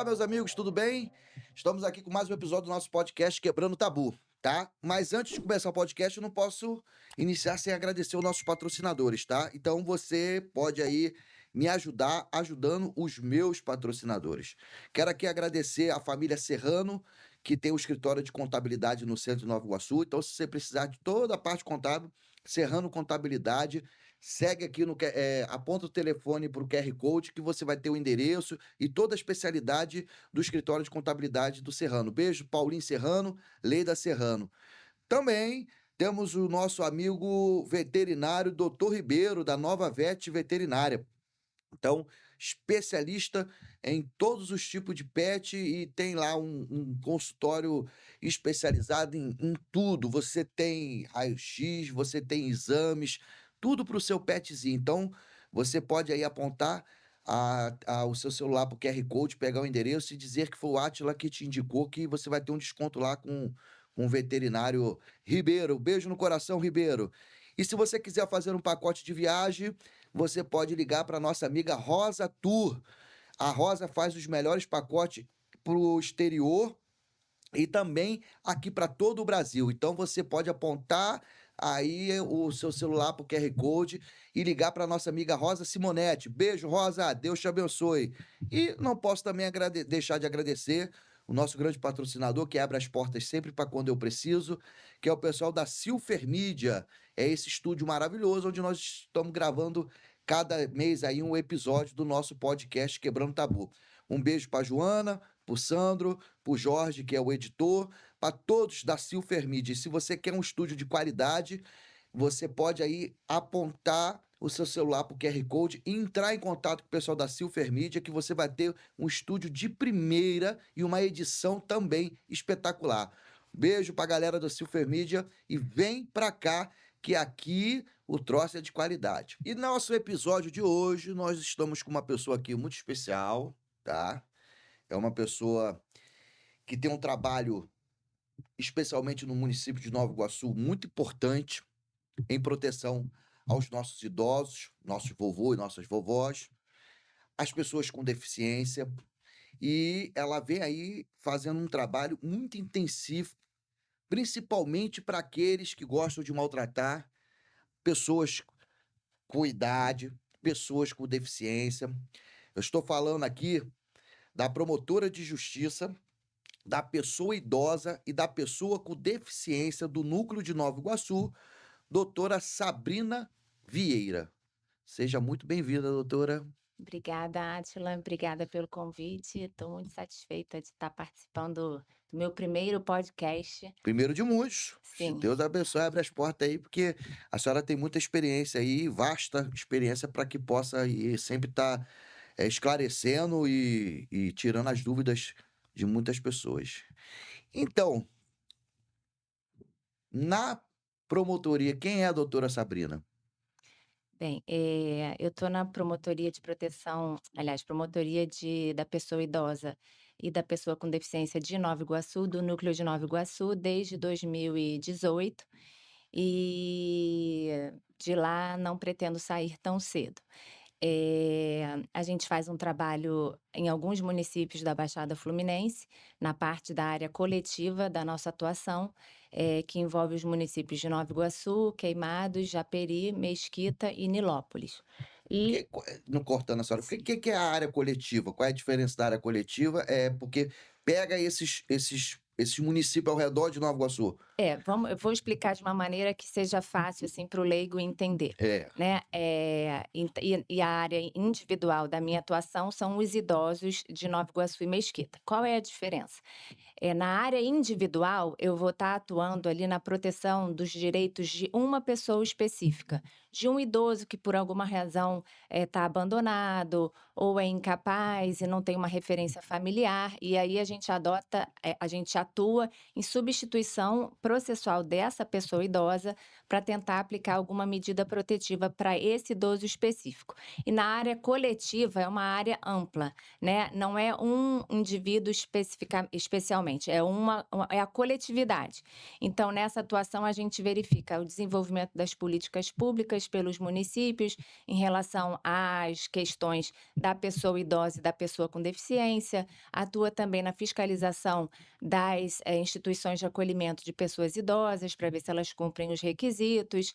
Olá, meus amigos, tudo bem? Estamos aqui com mais um episódio do nosso podcast Quebrando o Tabu, tá? Mas antes de começar o podcast, eu não posso iniciar sem agradecer os nossos patrocinadores, tá? Então você pode aí me ajudar ajudando os meus patrocinadores. Quero aqui agradecer a família Serrano, que tem o escritório de contabilidade no centro de Nova Iguaçu. Então, se você precisar de toda a parte contábil, Serrano Contabilidade, segue aqui aponta o telefone para o QR Code que você vai ter o endereço e toda a especialidade do escritório de contabilidade do Serrano. Beijo, Paulinho Serrano, Leida Serrano. Também temos o nosso amigo veterinário Dr. Ribeiro, da Nova Vet Veterinária. Então, especialista em todos os tipos de pet e tem lá um consultório especializado em tudo. Você tem raio-x, você tem exames, tudo para o seu petzinho. Então, você pode aí apontar o seu celular para o QR Code, pegar o endereço e dizer que foi o Átila que te indicou que você vai ter um desconto lá com o veterinário Ribeiro. Beijo no coração, Ribeiro. E se você quiser fazer um pacote de viagem, você pode ligar para nossa amiga Rosa Tour. A Rosa faz os melhores pacotes para o exterior e também aqui para todo o Brasil. Então você pode apontar aí o seu celular para o QR Code e ligar para nossa amiga Rosa Simonetti. Beijo, Rosa, Deus te abençoe. E não posso também deixar de agradecer o nosso grande patrocinador que abre as portas sempre para quando eu preciso, que é o pessoal da Silfer Media. É esse estúdio maravilhoso onde nós estamos gravando cada mês aí um episódio do nosso podcast Quebrando Tabu. Um beijo para Joana, para o Sandro, para o Jorge, que é o editor, para todos da Silfer Media. E se você quer um estúdio de qualidade, você pode aí apontar o seu celular para o QR Code e entrar em contato com o pessoal da Silfer Media, que você vai ter um estúdio de primeira e uma edição também espetacular. Beijo para a galera da Silfer Media e vem para cá, que aqui o troço é de qualidade. E no nosso episódio de hoje, nós estamos com uma pessoa aqui muito especial, tá? É uma pessoa que tem um trabalho, especialmente no município de Nova Iguaçu, muito importante em proteção aos nossos idosos, nossos vovôs e nossas vovós, as pessoas com deficiência. E ela vem aí fazendo um trabalho muito intensivo, principalmente para aqueles que gostam de maltratar pessoas com idade, pessoas com deficiência. Eu estou falando aqui da promotora de justiça, da pessoa idosa e da pessoa com deficiência do Núcleo de Nova Iguaçu, doutora Sabrina Vieira. Seja muito bem-vinda, doutora. Obrigada, Átila. Obrigada pelo convite. Estou muito satisfeita de estar participando do meu primeiro podcast. Primeiro de muitos. Sim, Deus abençoe, abre as portas aí, porque a senhora tem muita experiência aí, vasta experiência para que possa aí sempre estar esclarecendo e tirando as dúvidas de muitas pessoas. Então, na promotoria, quem é a doutora Sabrina? bem, eu estou na promotoria de proteção, aliás, promotoria da pessoa idosa e da pessoa com deficiência de Nova Iguaçu, do núcleo de Nova Iguaçu, desde 2018, e de lá não pretendo sair tão cedo. A gente faz um trabalho em alguns municípios da Baixada Fluminense, na parte da área coletiva da nossa atuação, que envolve os municípios de Nova Iguaçu, Queimados, Japeri, Mesquita e Nilópolis. E Não cortando a senhora, o sim. que é a área coletiva? Qual é a diferença da área coletiva? É porque pega esses municípios ao redor de Nova Iguaçu. Eu vou explicar de uma maneira que seja fácil, assim, para o leigo entender, É. né. E a área individual da minha atuação são os idosos de Nova Iguaçu e Mesquita. Qual é a diferença? Na área individual, eu vou estar atuando ali na proteção dos direitos de uma pessoa específica, de um idoso que por alguma razão está abandonado ou é incapaz e não tem uma referência familiar, e aí a gente atua em substituição processual dessa pessoa idosa para tentar aplicar alguma medida protetiva para esse idoso específico. E na área coletiva é uma área ampla, né? Não é um indivíduo especialmente, é a coletividade. Então, nessa atuação, a gente verifica o desenvolvimento das políticas públicas pelos municípios em relação às questões da pessoa idosa e da pessoa com deficiência, atua também na fiscalização das instituições de acolhimento de pessoas idosas, para ver se elas cumprem os requisitos,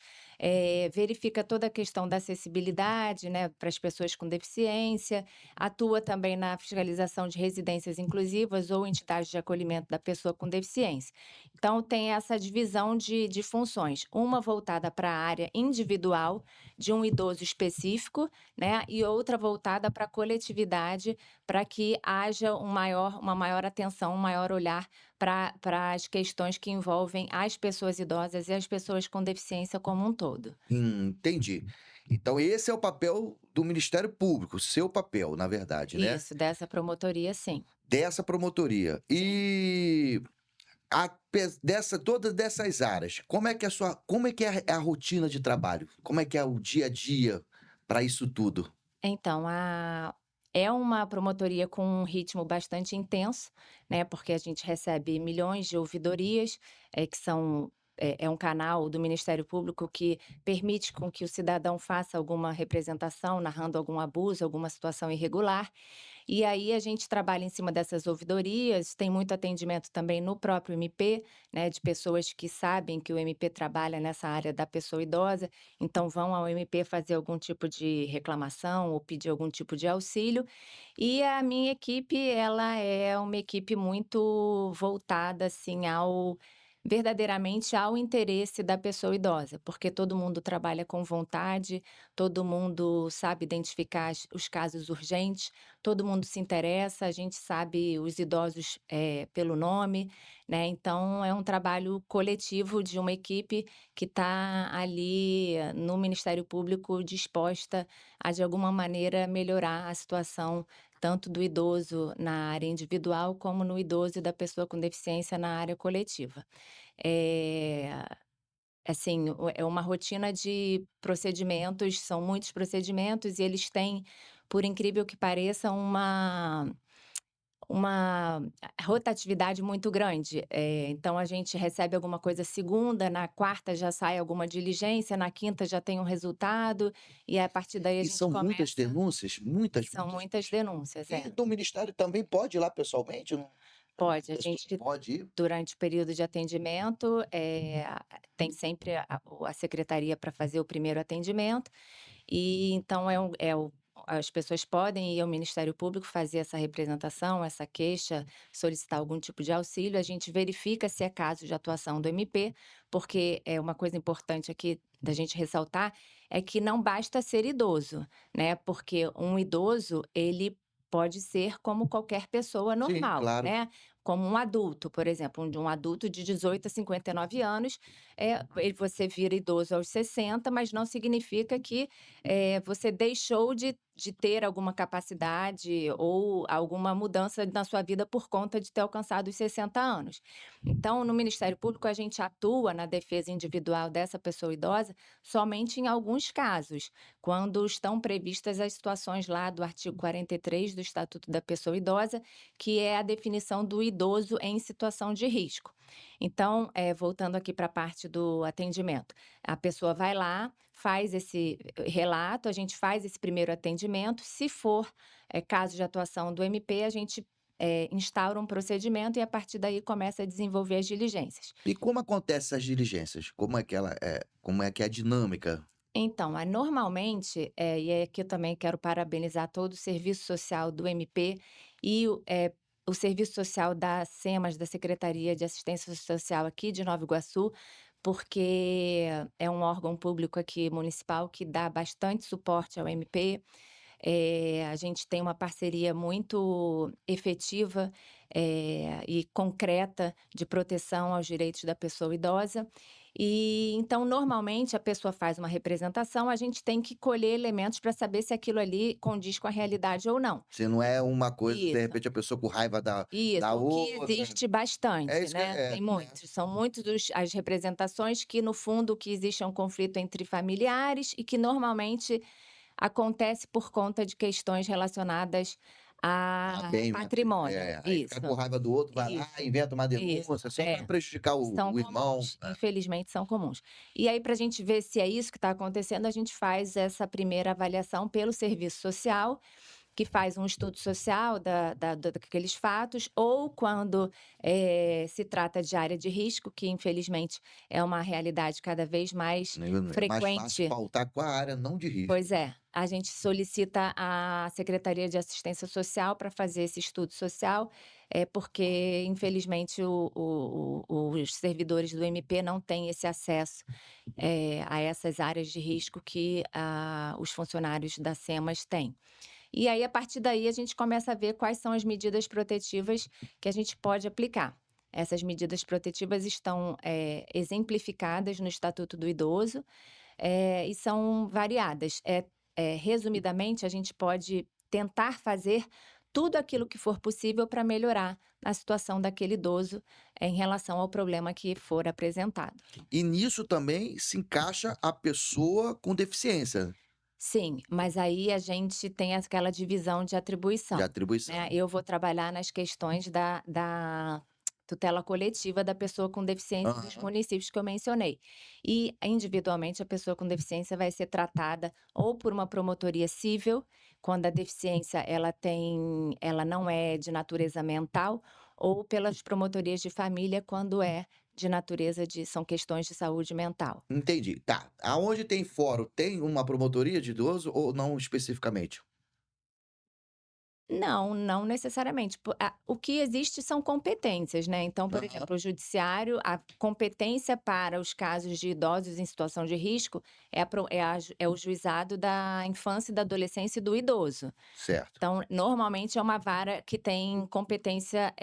verifica toda a questão da acessibilidade, né, para as pessoas com deficiência, atua também na fiscalização de residências inclusivas ou entidades de acolhimento da pessoa com deficiência. Então, tem essa divisão de funções, uma voltada para a área individual de um idoso específico, né, e outra voltada para a coletividade, para que haja uma maior atenção, um maior olhar para as questões que envolvem as pessoas idosas e as pessoas com deficiência como um todo. Entendi. Então esse é o papel do Ministério Público, seu papel, na verdade, né? Isso, dessa promotoria, sim. Dessa promotoria. E todas dessas áreas, como é que é a rotina de trabalho? Como é que é o dia a dia para isso tudo? Então, é uma promotoria com um ritmo bastante intenso, né, porque a gente recebe milhões de ouvidorias, que são é um canal do Ministério Público que permite com que o cidadão faça alguma representação, narrando algum abuso, alguma situação irregular. E aí a gente trabalha em cima dessas ouvidorias, tem muito atendimento também no próprio MP, né, de pessoas que sabem que o MP trabalha nessa área da pessoa idosa, então vão ao MP fazer algum tipo de reclamação ou pedir algum tipo de auxílio. E a minha equipe, ela é uma equipe muito voltada assim ao verdadeiramente ao interesse da pessoa idosa, porque todo mundo trabalha com vontade, todo mundo sabe identificar os casos urgentes, todo mundo se interessa, a gente sabe os idosos, pelo nome, né, então é um trabalho coletivo de uma equipe que está ali no Ministério Público disposta a, de alguma maneira, melhorar a situação tanto do idoso na área individual, como no idoso e da pessoa com deficiência na área coletiva. Eh, assim, é uma rotina de procedimentos, são muitos procedimentos e eles têm, por incrível que pareça, uma rotatividade muito grande. Então a gente recebe alguma coisa segunda, na quarta já sai alguma diligência, na quinta já tem um resultado, e a partir daí a E gente são muitas começa. denúncias? Muitas, São muitas muitas mesmo. denúncias, E é. do Ministério também pode ir lá pessoalmente? Não, a Pode, a pessoa gente pode ir? durante o período de atendimento, tem sempre a secretaria para fazer o primeiro atendimento, e então as pessoas podem ir ao Ministério Público fazer essa representação, essa queixa, solicitar algum tipo de auxílio, a gente verifica se é caso de atuação do MP, porque é uma coisa importante aqui da gente ressaltar, é que não basta ser idoso, né, porque um idoso, ele pode ser como qualquer pessoa Sim, normal, claro. né, como um adulto, por exemplo, um adulto de 18 a 59 anos, você vira idoso aos 60, mas não significa que você deixou de ter alguma capacidade ou alguma mudança na sua vida por conta de ter alcançado os 60 anos. Então, no Ministério Público, a gente atua na defesa individual dessa pessoa idosa somente em alguns casos, quando estão previstas as situações lá do artigo 43 do Estatuto da Pessoa Idosa, que é a definição do idoso em situação de risco. Então, voltando aqui para a parte do atendimento, a pessoa vai lá, faz esse relato, a gente faz esse primeiro atendimento. Se for caso de atuação do MP, a gente instaura um procedimento e a partir daí começa a desenvolver as diligências. E como acontecem essas diligências? Como é que é a dinâmica? Então, normalmente, e é aqui eu também quero parabenizar todo o serviço social do MP e o serviço social da SEMAS, da Secretaria de Assistência Social aqui de Nova Iguaçu, porque é um órgão público aqui municipal que dá bastante suporte ao MP. A gente tem uma parceria muito efetiva, e concreta de proteção aos direitos da pessoa idosa. E então, normalmente, a pessoa faz uma representação, a gente tem que colher elementos para saber se aquilo ali condiz com a realidade ou não. Se não é uma coisa, de Isso. repente, a pessoa com raiva da Isso, o que outra. existe É bastante, isso que né, é, tem né. muitos, são muitos as representações que no fundo o que existe é um conflito entre familiares e que normalmente acontece por conta de questões relacionadas Ah, a bem, né. patrimônio. É, aí fica Isso, com raiva do outro, vai lá, isso, inventa uma isso, denúncia só para é. prejudicar São o irmão. comuns, infelizmente são comuns. E aí, para a gente ver se é isso que está acontecendo, a gente faz essa primeira avaliação pelo serviço social, que faz um estudo social daqueles fatos, ou quando se trata de área de risco, que infelizmente é uma realidade cada vez mais É mais fácil frequente. pautar com a área não de risco. Pois é, a gente solicita à Secretaria de Assistência Social para fazer esse estudo social, porque infelizmente os servidores do MP não têm esse acesso, a essas áreas de risco que os funcionários da SEMAS têm. E aí, a partir daí, a gente começa a ver quais são as medidas protetivas que a gente pode aplicar. Essas medidas protetivas estão, exemplificadas no Estatuto do Idoso, e são variadas. Resumidamente, a gente pode tentar fazer tudo aquilo que for possível para melhorar a situação daquele idoso, em relação ao problema que for apresentado. E nisso também se encaixa a pessoa com deficiência Sim, mas aí a gente tem aquela divisão de de atribuição, né. atribuição. Eu vou trabalhar nas questões da tutela coletiva da pessoa com deficiência dos Aham. municípios que eu mencionei. E, individualmente, a pessoa com deficiência vai ser tratada ou por uma promotoria cível, quando a deficiência ela não é de natureza mental, ou pelas promotorias de família, quando é de natureza são questões de saúde mental. Entendi, tá. Aonde tem fórum, tem uma promotoria de idoso ou não especificamente? Não, não necessariamente. O que existe são competências, né. Então, por Aham, exemplo, o judiciário, a competência para os casos de idosos em situação de risco é o juizado da infância e da adolescência e do idoso. certo, Então, normalmente é uma vara que tem competência,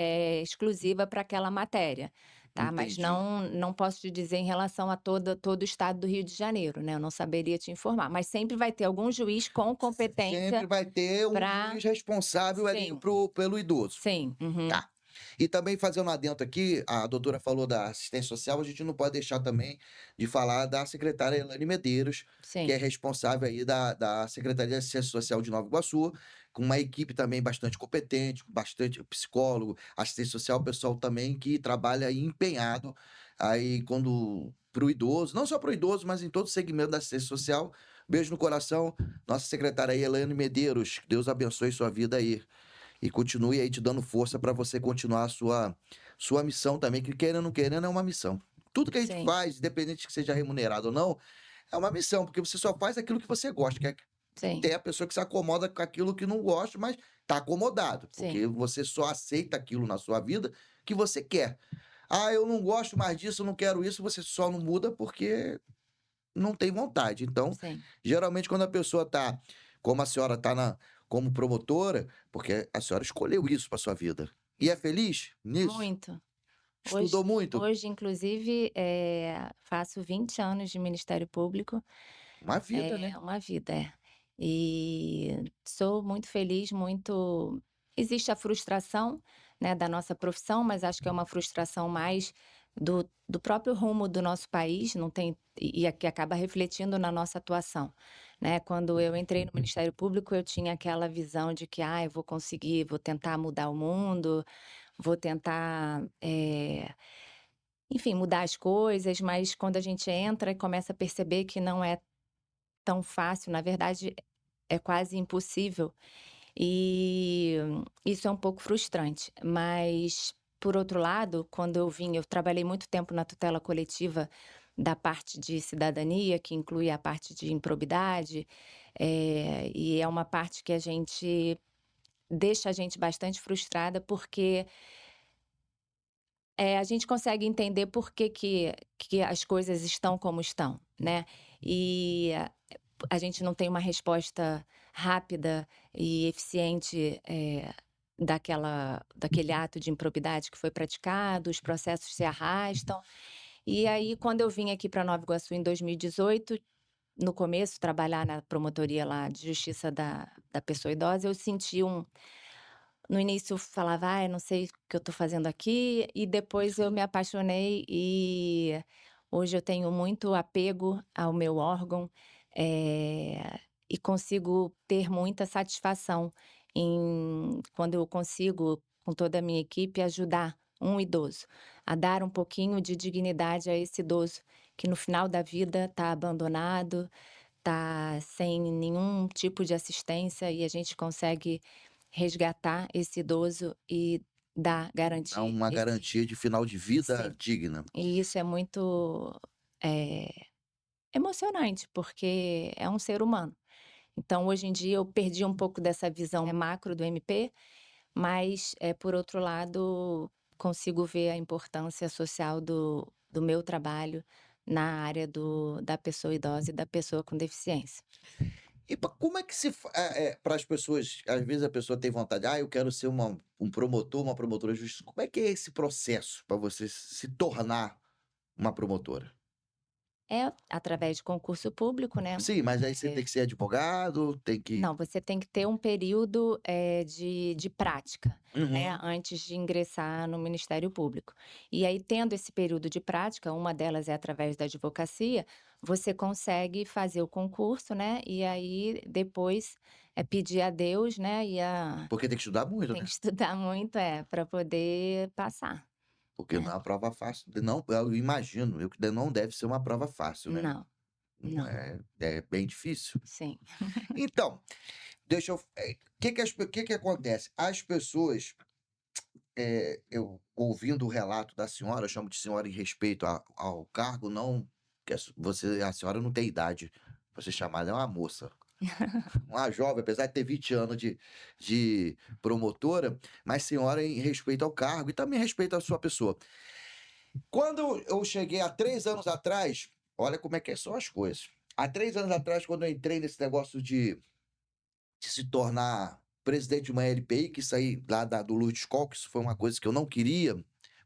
exclusiva para aquela matéria, tá. Mas entendi. não posso te dizer em relação a todo o estado do Rio de Janeiro, né, eu não saberia te informar, mas sempre vai ter algum juiz com Sempre competência vai ter um para. juiz responsável ali Sim, pelo idoso. sim, uhum, Tá. E também fazendo um adendo aqui, a doutora falou da assistência social, a gente não pode deixar também de falar da secretária Elaine Medeiros, que é sim, responsável aí da Secretaria de Assistência Social de Nova Iguaçu, com uma equipe também bastante competente, com bastante psicólogo, assistente social, pessoal também que trabalha aí empenhado aí quando para o idoso, não só para o idoso, mas em todo o segmento da assistência social. Beijo no coração, nossa secretária aí, Elaine Medeiros, que Deus abençoe sua vida aí. E continue aí te dando força para você continuar a sua missão também, que querendo ou não querendo é uma missão. Tudo que a gente sim, faz, independente que seja remunerado ou não, é uma missão, porque você só faz aquilo que você gosta, sim, tem a pessoa que se acomoda com aquilo que não gosta, mas está acomodado, sim, porque você só aceita aquilo na sua vida que você quer. "Ah, eu não gosto mais disso, eu não quero isso", você só não muda porque não tem vontade. Então, sim. geralmente quando a pessoa tá, como a senhora tá como promotora, porque a senhora escolheu isso para sua vida. E é feliz nisso? Muito. Hoje Estudou muito? hoje inclusive, faço 20 anos de Ministério Público, Uma vida, né. é uma vida, é. E sou muito feliz, muito existe a frustração, né, da nossa profissão, mas acho que é uma frustração mais do próprio rumo do nosso país, não tem e que acaba refletindo na nossa atuação, né. Quando eu entrei no Ministério Público, eu tinha aquela visão de que: "Ah, eu vou conseguir, vou tentar mudar o mundo, vou tentar, enfim, mudar as coisas", mas quando a gente entra e começa a perceber que não é tão fácil, na verdade é quase impossível, e isso é um pouco frustrante. Mas, por outro lado, quando eu trabalhei muito tempo na tutela coletiva da parte de cidadania, que inclui a parte de improbidade, e é uma parte que deixa a gente bastante frustrada, porque a gente consegue entender por que as coisas estão como estão, né. E a gente não tem uma resposta rápida e eficiente, daquele ato de improbidade que foi praticado, os processos se arrastam. E aí, quando eu vim aqui para Nova Iguaçu em 2018, no começo, trabalhar na promotoria lá de justiça da pessoa idosa, eu senti no início eu falava: "Ai, não sei o que eu estou fazendo aqui", e depois eu me apaixonei e hoje eu tenho muito apego ao meu órgão, e consigo ter muita satisfação quando eu consigo, com toda a minha equipe, ajudar um idoso, a dar um pouquinho de dignidade a esse idoso que no final da vida está abandonado, está sem nenhum tipo de assistência e a gente consegue resgatar esse idoso e dar Dá garantir uma esse garantia de final de vida sim, digna. e isso é muito, eh, emocionante, porque é um ser humano. Então, hoje em dia, eu perdi um pouco dessa visão macro do MP, mas, por outro lado, consigo ver a importância social do meu trabalho na área da pessoa idosa e da pessoa com deficiência. E como é que para as pessoas, às vezes a pessoa tem vontade, eu quero ser um promotor, uma promotora de justiça. Como é que é esse processo para você se tornar uma promotora? É através de concurso público, né. Sim, mas aí você Eh tem que ser advogado, tem que. Não, você tem que ter um período, de prática, né, Uhum. antes de ingressar no Ministério Público. E aí, tendo esse período de prática, uma delas é através da advocacia, você consegue fazer o concurso, né, e aí depois, pedir a Deus, né, Porque tem que estudar muito, tem que né? estudar muito, para poder passar, Porque não né. é uma prova fácil. Não, eu imagino, não deve ser uma prova fácil, né? Não, Não não. é, é bem difícil. Sim. Então, deixa eu. Que acontece? As pessoas, eu ouvindo o relato da senhora, eu chamo de senhora em respeito ao cargo, não. Que a senhora não tem idade para ser chamada, é uma moça. Uma jovem, apesar de ter 20 anos de promotora, mas senhora em respeito ao cargo e também respeito à sua pessoa. Quando eu cheguei há 3 anos atrás, olha como é que são as coisas. Há 3 anos atrás, quando eu entrei nesse negócio de se tornar presidente de uma LPI, que saí lá do Lourdes Col, isso foi uma coisa que eu não queria,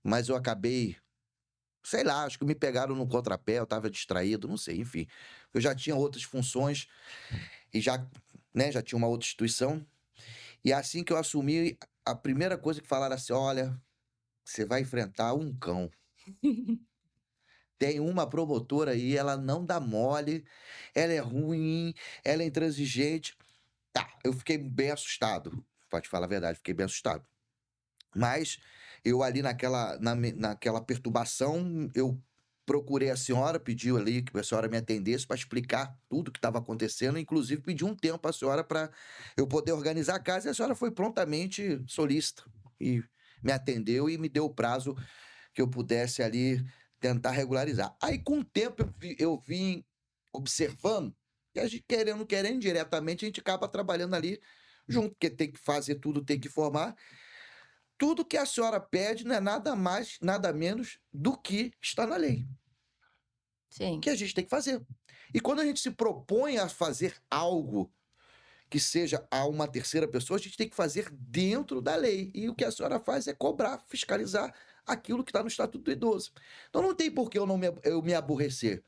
mas eu acabei, sei lá, acho que me pegaram no contrapé, eu estava distraído, não sei, enfim. Eu já tinha outras funções e já, né, já tinha uma outra instituição. E assim que eu assumi, a primeira coisa que falaram assim: olha, você vai enfrentar um cão. Tem uma promotora aí, ela não dá mole, ela é ruim, ela é intransigente. Tá, eu fiquei bem assustado, pra te falar a verdade, fiquei bem assustado. Mas eu ali naquela perturbação, eu procurei a senhora, pediu ali que a senhora me atendesse para explicar tudo o que estava acontecendo, inclusive pedi um tempo à senhora para eu poder organizar a casa, e a senhora foi prontamente solícita e me atendeu e me deu o prazo que eu pudesse ali tentar regularizar. Aí com o tempo eu vim observando que a gente querendo ou não querendo, indiretamente a gente acaba trabalhando ali junto, porque tem que fazer tudo, tem que formar. Tudo que a senhora pede não é nada mais, nada menos do que está na lei, Sim, que a gente tem que fazer. E quando a gente se propõe a fazer algo que seja a uma terceira pessoa, a gente tem que fazer dentro da lei. E o que a senhora faz é cobrar, fiscalizar aquilo que está no Estatuto do Idoso. Então não tem por que eu me aborrecer.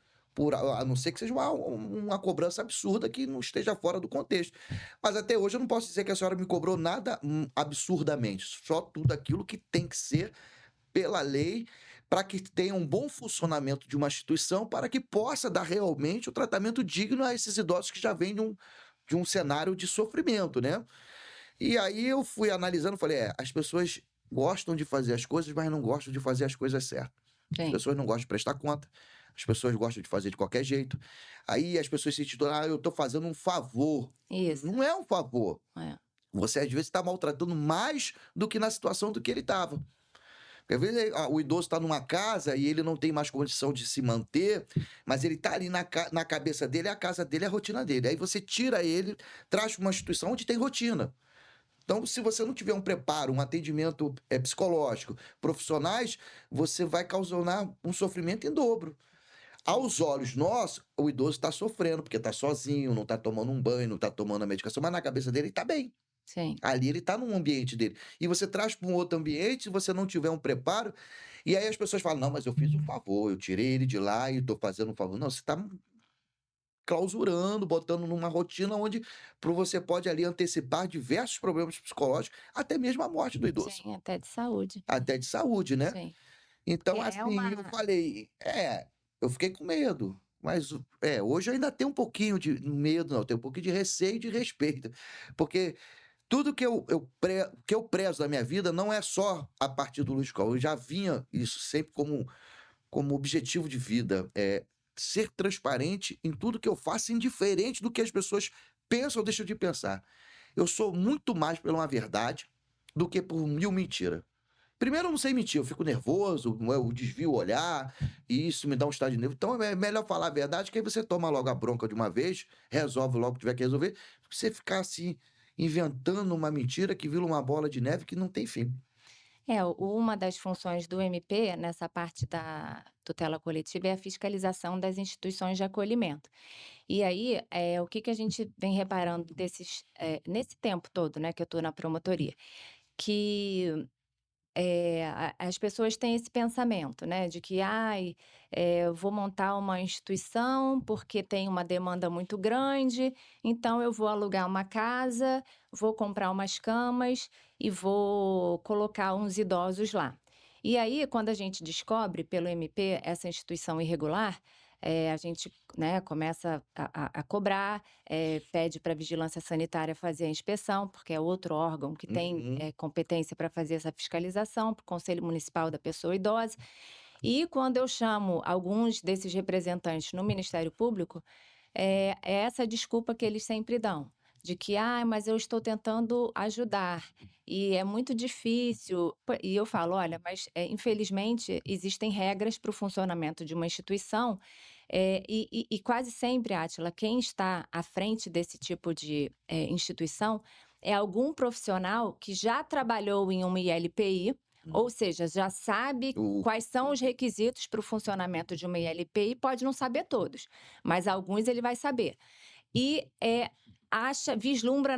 A não ser que seja uma cobrança absurda que não esteja fora do contexto. Mas até hoje eu não posso dizer que a senhora me cobrou nada absurdamente, só tudo aquilo que tem que ser pela lei, para que tenha um bom funcionamento de uma instituição, para que possa dar realmente o tratamento digno a esses idosos que já vêm de um cenário de sofrimento, né. E aí eu fui analisando, falei: as pessoas gostam de fazer as coisas, mas não gostam de fazer as coisas certas. As sim. pessoas não gostam de prestar conta, as pessoas gostam de fazer de qualquer jeito. Aí as pessoas se intitulam: eu estou fazendo um favor". Isso, Não é um favor, é. você às vezes está maltratando mais do que na situação do que ele estava. Porque às vezes o idoso está numa casa e ele não tem mais condição de se manter, mas ele está ali na cabeça dele, a casa dele é a rotina dele. Aí você tira ele, traz para uma instituição onde tem rotina. Então, se você não tiver um preparo, um atendimento psicológico, profissionais, você vai causar um sofrimento em dobro. Sim, Aos olhos nossos, o idoso está sofrendo, porque está sozinho, não está tomando um banho, não está tomando a medicação, mas na cabeça dele ele está bem. sim. Ali ele está num ambiente dele. E você traz para um outro ambiente, se você não tiver um preparo, E aí as pessoas falam: "Não, mas eu fiz um favor, eu tirei ele de lá e tô fazendo um favor". Não, você tá clausurando, botando numa rotina onde você pode ali antecipar diversos problemas psicológicos, até mesmo a morte do idoso, Sim, até de saúde. até de saúde, né. Sim. Porque Então, é assim, eu uma falei eu fiquei com medo, mas hoje eu ainda tenho um pouquinho de medo não, eu tenho um pouquinho de receio e de respeito, porque tudo que eu prezo na minha vida não é só a partir do Luiz Cláudio, eu já vinha isso sempre como objetivo de vida, ser transparente em tudo que eu faço, indiferente do que as pessoas pensam ou deixam de pensar. Eu sou muito mais por uma verdade do que por 1000 mentira. Primeiro, eu não sei mentir, eu fico nervoso, eu desvio o olhar, e isso me dá um estado de nervo. Então é melhor falar a verdade, que aí você toma logo a bronca de uma vez, resolve logo o que tiver que resolver, do que você ficar assim, inventando uma mentira que vira uma bola de neve que não tem fim. uma das funções do MP, nessa parte da tutela coletiva, é a fiscalização das instituições de acolhimento. E aí, o que que a gente vem reparando nesse tempo todo, né, que eu estou na promotoria, que as pessoas têm esse pensamento, né, de que: "Ai, eu vou montar uma instituição, porque tem uma demanda muito grande, então eu vou alugar uma casa, vou comprar umas camas e vou colocar uns idosos lá". E aí, quando a gente descobre pelo MP essa instituição irregular, a gente, né, começa a cobrar, pede para a vigilância sanitária fazer a inspeção, porque é outro órgão que tem, Uhum, competência para fazer essa fiscalização, para o Conselho Municipal da Pessoa Idosa. E quando eu chamo alguns desses representantes no Ministério Público, é essa desculpa que eles sempre dão, de que: "Ah, mas eu estou tentando ajudar, e é muito difícil". E eu falo: "Olha, mas, infelizmente existem regras para o funcionamento de uma instituição, e quase sempre, Átila, quem está à frente desse tipo de, instituição é algum profissional que já trabalhou em uma ILPI, hum. ou seja, já sabe O quais são os requisitos para o funcionamento de uma ILPI, pode não saber todos, mas alguns ele vai saber. E, vislumbra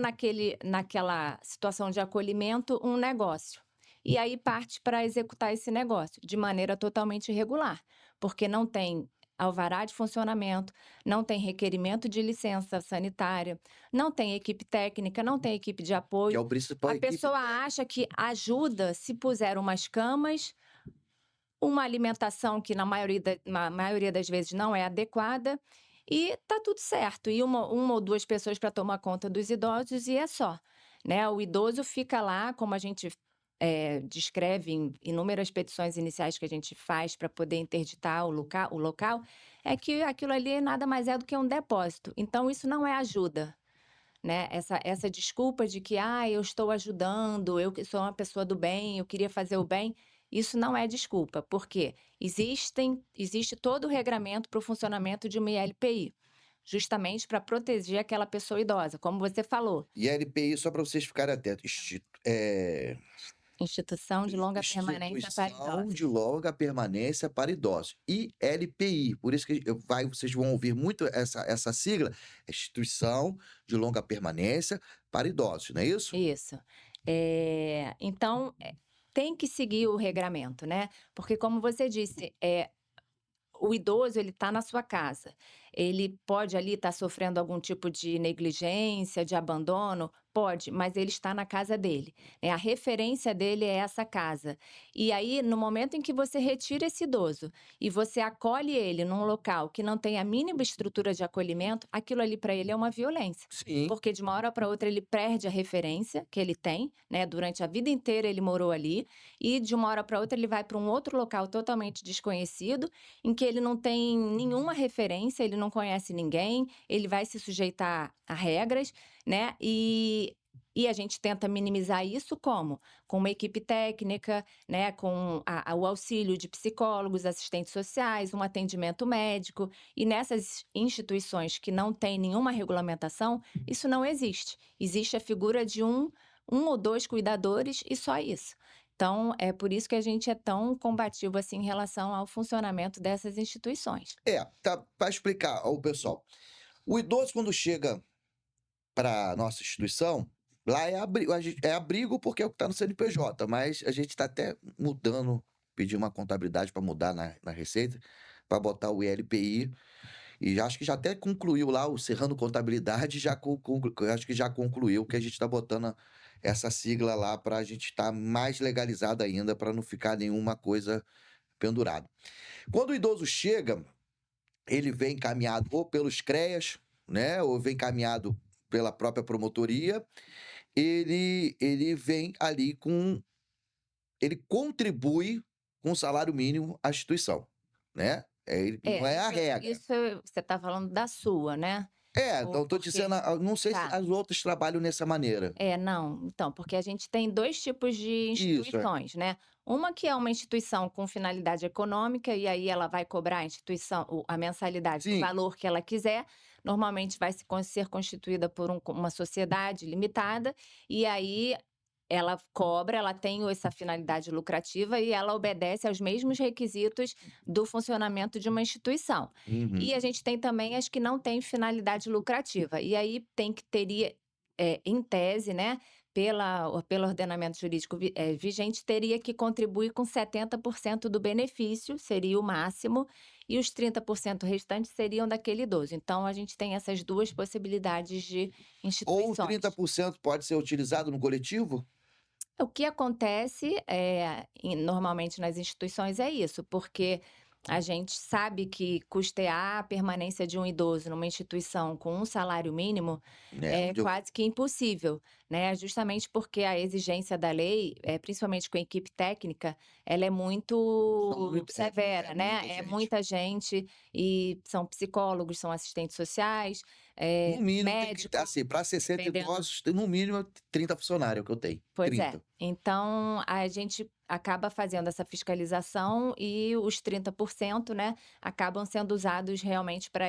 naquela situação de acolhimento um negócio. E aí parte para executar esse negócio, de maneira totalmente irregular, porque não tem alvará de funcionamento, não tem requerimento de licença sanitária, não tem equipe técnica, não tem equipe de que é apoio. o principal A equipe pessoa técnica. acha que ajuda se puser umas camas, uma alimentação que na maioria das vezes não é adequada, e tá tudo certo. E uma ou 2 pessoas para tomar conta dos idosos e é só, né. O idoso fica lá, como a gente, descreve em inúmeras petições iniciais que a gente faz para poder interditar o local, é que aquilo ali nada mais é do que um depósito. Então isso não é ajuda, né. Essa desculpa de que: "Ah, eu estou ajudando, eu que sou uma pessoa do bem, eu queria fazer o bem", isso não é desculpa, porque existe todo o regramento para o funcionamento de uma ILPI, justamente para proteger aquela pessoa idosa, como você falou, E a LPI, só para vocês ficarem atentos, instituição de longa permanência para Instituição idosos. de Longa Permanência para Idosos, ILPI, por isso que vocês vão ouvir muito essa sigla, Instituição de Longa Permanência para Idosos, não é isso? Isso. Então, tem que seguir o regramento, né, porque como você disse, o idoso, ele está na sua casa. Ele pode ali estar sofrendo algum tipo de negligência, de abandono? Pode, mas ele está na casa dele, né, a referência dele é essa casa. E aí, no momento em que você retira esse idoso e você acolhe ele num local que não tem a mínima estrutura de acolhimento, aquilo ali para ele é uma violência. Sim, Porque de uma hora para outra ele perde a referência que ele tem, né, durante a vida inteira ele morou ali, e de uma hora para outra ele vai para um outro local totalmente desconhecido, em que ele não tem nenhuma referência, ele não conhece ninguém, ele vai se sujeitar a regras, né? E a gente tenta minimizar isso como? Com uma equipe técnica, né? Com o auxílio de psicólogos, assistentes sociais, um atendimento médico. E nessas instituições que não têm nenhuma regulamentação, isso não existe. Existe a figura de um ou dois cuidadores e só isso. Então, é por isso que a gente é tão combativo assim em relação ao funcionamento dessas instituições. tá, para explicar ao pessoal, o idoso quando chega para nossa instituição, lá é abrigo porque é o que está no CNPJ, mas a gente está até mudando pedir uma contabilidade para mudar na Receita, para botar o ILPI, e acho que já até concluiu lá o Serrano Contabilidade, acho que já concluiu que a gente está botando essa sigla lá para a gente estar mais legalizado ainda, para não ficar nenhuma coisa pendurada. Quando o idoso chega, ele vem encaminhado ou pelos CREAS, né, ou vem encaminhado pela própria promotoria, ele vem ali ele contribui com o salário mínimo à instituição, né? Não é a regra. isso você está falando da sua, né? Então tô Porque dizendo, não sei se tá. as outras trabalham nessa maneira. Não. Então, porque a gente tem 2 tipos de Isso, é. instituições, né. Uma que é uma instituição com finalidade econômica, e aí ela vai cobrar a instituição a mensalidade do Sim. valor que ela quiser. Normalmente vai ser constituída por uma sociedade limitada, e aí ela cobra, ela tem essa finalidade lucrativa e ela obedece aos mesmos requisitos do funcionamento de uma instituição. Uhum. E a gente tem também as que não têm finalidade lucrativa. E aí teria, em tese, né, pelo ordenamento jurídico vigente, teria que contribuir com 70% do benefício, seria o máximo, e os 30% restantes seriam daquele idoso. Então, a gente tem essas 2 possibilidades de Ou instituições. 30% pode ser utilizado no coletivo? O que acontece, normalmente nas instituições é isso, porque a gente sabe que custear a permanência de um idoso numa instituição com um salário mínimo é Onde eu quase que impossível, né? Justamente porque a exigência da lei, principalmente com a equipe técnica, ela é são muito muito severa, né? muita É gente. muita gente, e são psicólogos, são assistentes sociais, No mínimo tem que, médicos, assim, para 60 dependendo. idosos, tem no mínimo 30 funcionários, é o que eu tenho. Pois é. 30. Então, a gente acaba fazendo essa fiscalização e os 30%, né, acabam sendo usados realmente para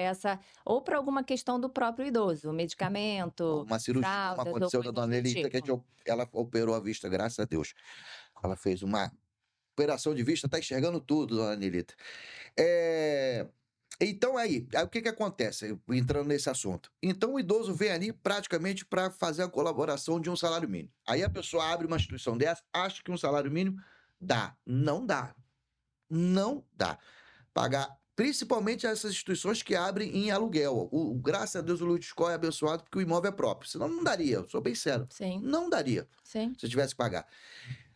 ou para alguma questão do próprio idoso, medicamento, Uma cirurgia, como fraldas ou aconteceu da coisas dona do Nelita, que tipo. ela operou a vista, graças a Deus. Ela fez uma operação de vista, tá enxergando tudo, dona Nelita. Eh, então aí o que que acontece, entrando nesse assunto? Então o idoso vem ali praticamente para fazer a colaboração de um salário mínimo. Aí a pessoa abre uma instituição dessa, acha que um salário mínimo dá. Não dá. Não dá. Pagar principalmente essas instituições que abrem em aluguel. Graças a Deus o Luiz é abençoado porque o imóvel é próprio, senão não daria, eu sou bem sério. Sim, Não daria, sim. se eu tivesse que pagar.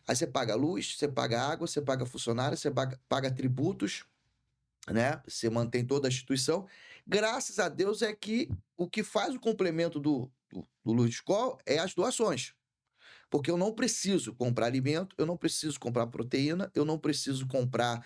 Aí você paga luz, você paga água, você paga funcionário, você paga tributos, né, você mantém toda a instituição. Graças a Deus é que o que faz o complemento do Luz de Escola é as doações. Porque eu não preciso comprar alimento, eu não preciso comprar proteína, eu não preciso comprar,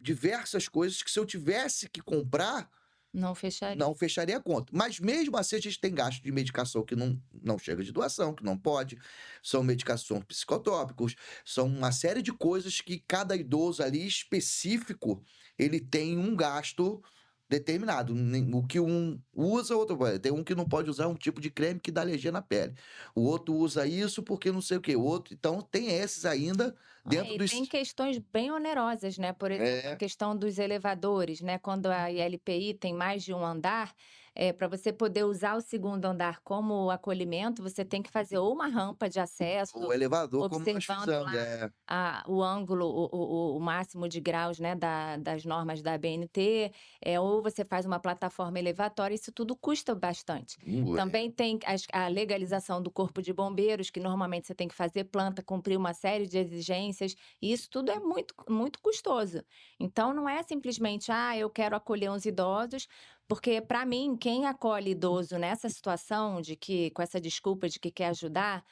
diversas coisas que se eu tivesse que comprar, Não fecharia. não fecharia a conta. Mas mesmo assim a gente tem gasto de medicação que não chega de doação, que não pode, são medicações psicotrópicos, são uma série de coisas que cada idoso ali específico, ele tem um gasto determinado. O que um usa, o outro vai. Tem um que não pode usar um tipo de creme que dá alergia na pele. O outro usa isso porque não sei o quê. O outro, então tem esses ainda dentro E tem dos. questões bem onerosas, né, por exemplo, a É, questão dos elevadores, né, quando a ILPI tem mais de um andar, para você poder usar o segundo andar como acolhimento, você tem que fazer ou uma rampa de o acesso, elevador, como nós observando fizemos. lá o ângulo, o máximo de graus, né, das normas da ABNT, ou você faz uma plataforma elevatória, isso tudo custa bastante. É. Também tem a legalização do corpo de bombeiros, que normalmente você tem que fazer planta, cumprir uma série de exigências, e isso tudo é muito, muito custoso. Então, não é simplesmente, eu quero acolher uns idosos, porque, para mim, quem acolhe idoso nessa situação de que, com essa desculpa de que quer ajudar,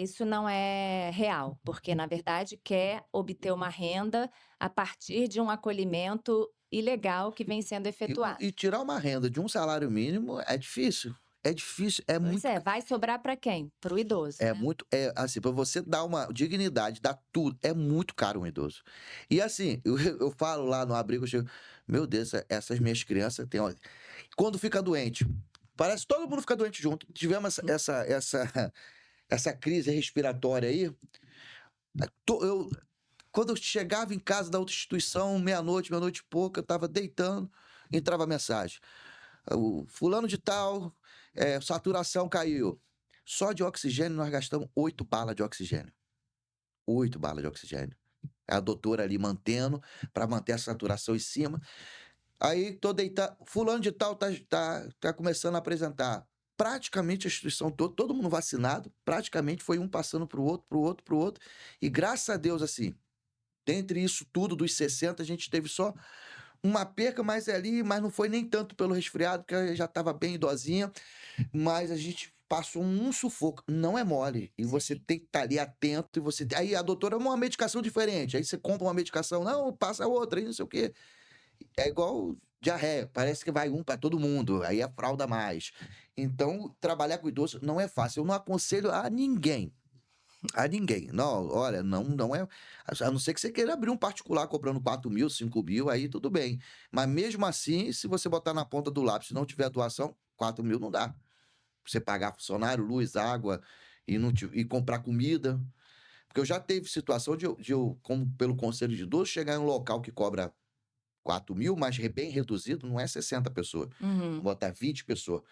isso não é real, porque, na verdade, quer obter uma renda a partir de um acolhimento ilegal que vem sendo efetuado. E tirar uma renda de um salário mínimo é difícil. É difícil, é Pois muito. é, vai sobrar para quem? Para o idoso, É né? muito, assim, para você dar uma dignidade, dar tudo, é muito caro um idoso. E assim, eu falo lá no abrigo, eu chego, meu Deus, essas minhas crianças têm, olha, quando fica doente, parece que todo mundo fica doente junto. Tivemos essa crise respiratória aí, eu, quando eu chegava em casa da outra instituição, meia-noite e pouca, eu estava deitando, entrava a mensagem. O fulano de tal, saturação caiu. Só de oxigênio nós gastamos 8 balas de oxigênio. 8 balas de oxigênio. a doutora ali mantendo, para manter a saturação em cima. Aí tô deitado, fulano de tal tá começando a apresentar. Praticamente a instituição toda, todo mundo vacinado, praticamente foi um passando para o outro, para o outro, para o outro. E graças a Deus, assim, dentre isso tudo, dos 60, a gente teve só uma perca, mas não foi nem tanto pelo resfriado, porque eu já estava bem idosinha, mas a gente passou um sufoco. Não é mole. E você Sim. tem que estar ali atento. E você... Aí a doutora, uma medicação diferente. Aí você compra uma medicação, não, passa outra, aí não sei o quê. É igual diarreia, parece que vai um para todo mundo, aí é fralda mais. Então, trabalhar com idoso não é fácil. Eu não aconselho a ninguém. A ninguém. Não, olha, não é. A não ser que você queira abrir um particular cobrando 4.000, 5.000, aí tudo bem. Mas mesmo assim, se você botar na ponta do lápis, se não tiver doação, 4.000 não dá. Você pagar funcionário, luz, água e comprar comida. Porque eu já teve situação de eu, como pelo conselho de idoso, chegar em um local que cobra 4.000, mas bem reduzido, não é 60 pessoas. Uhum. Botar 20 pessoas.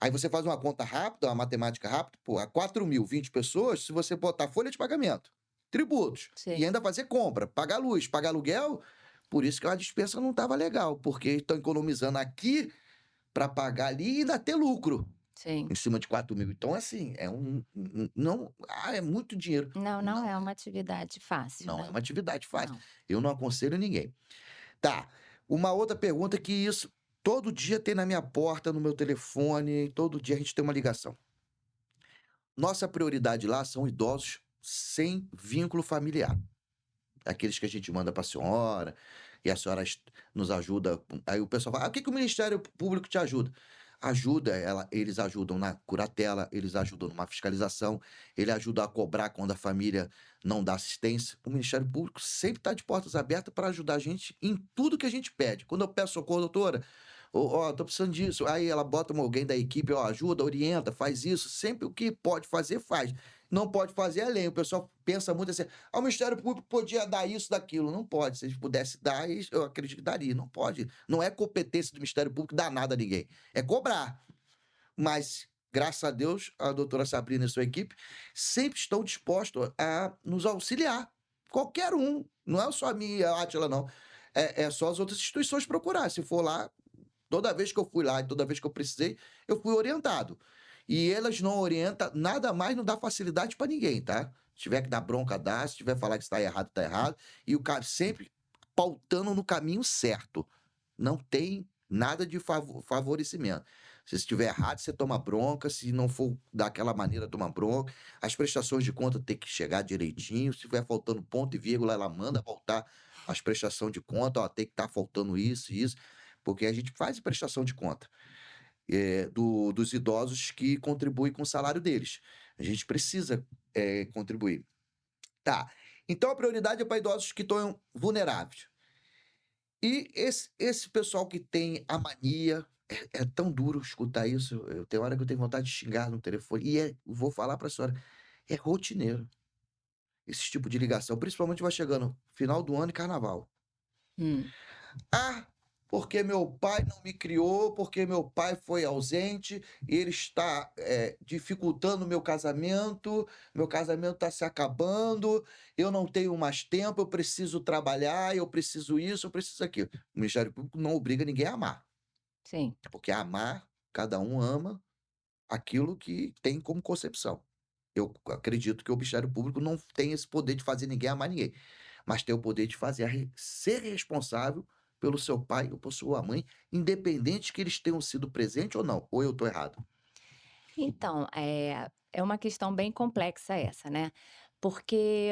Aí você faz uma conta rápida, uma matemática rápida, pô, a 4.000, 20 pessoas, se você botar folha de pagamento, tributos, e Sim, ainda fazer compra, pagar luz, pagar aluguel, por isso que a dispensa não estava legal, porque estão economizando aqui para pagar ali e ainda ter lucro sim. em cima de 4.000. Então, assim, não, é muito dinheiro. Não, não Não, é uma atividade fácil, não é né. uma atividade fácil. Não. Eu não aconselho ninguém. Tá. Uma outra pergunta que isso todo dia tem na minha porta, no meu telefone, todo dia a gente tem uma ligação. Nossa prioridade lá são idosos sem vínculo familiar. Aqueles que a gente manda para a senhora, e a senhora nos ajuda. Aí o pessoal fala: ah, o que, que o Ministério Público te ajuda? Ajuda, eles ajudam na curatela, eles ajudam numa fiscalização, ele ajuda a cobrar quando a família não dá assistência. O Ministério Público sempre está de portas abertas para ajudar a gente em tudo que a gente pede. Quando eu peço socorro, doutora, ó, tô precisando disso. Aí ela bota alguém da equipe, ó, ajuda, orienta, faz isso. Sempre o que pode fazer, faz. Não pode fazer, é lei. O pessoal pensa muito assim, ah, o Ministério Público podia dar isso, daquilo. Não pode. Se eles pudessem dar, eu acredito que daria. Não pode. Não é competência do Ministério Público dar nada a ninguém. É cobrar. Mas, graças a Deus, a doutora Sabrina e sua equipe sempre estão dispostos a nos auxiliar. Qualquer um. Não é só a minha e a Átila, não. É só as outras instituições procurar. Se for lá, toda vez que eu fui lá e toda vez que eu precisei, eu fui orientado. E elas não orientam, nada mais não dá facilidade para ninguém, tá? Se tiver que dar bronca, dá. Se tiver que falar que está errado, está errado. E o cara sempre pautando no caminho certo. Não tem nada de favorecimento. Se estiver errado, você toma bronca. Se não for daquela maneira, toma bronca. As prestações de conta tem que chegar direitinho. Se tiver faltando ponto e vírgula, ela manda voltar as prestações de conta. Ó, tem que estar faltando isso e isso. Porque a gente faz prestação de conta dos idosos que contribuem com o salário deles. A gente precisa contribuir. Tá. Então a prioridade é para idosos que estão vulneráveis. E esse pessoal que tem a mania, é tão duro escutar isso. Tem hora que eu tenho vontade de xingar no telefone. Vou falar para a senhora, é rotineiro esse tipo de ligação. Principalmente vai chegando final do ano e carnaval. Hum. Ah, porque meu pai não me criou, porque meu pai foi ausente, ele está dificultando meu casamento está se acabando, eu não tenho mais tempo, eu preciso trabalhar, eu preciso isso, eu preciso aquilo. O Ministério Público não obriga ninguém a amar, Sim. porque amar, cada um ama aquilo que tem como concepção. Eu acredito que o Ministério Público não tem esse poder de fazer ninguém amar ninguém, mas tem o poder de fazer ser responsável pelo seu pai ou por sua mãe, independente que eles tenham sido presentes ou não. Ou eu estou errado? Então, é uma questão bem complexa essa, né, porque,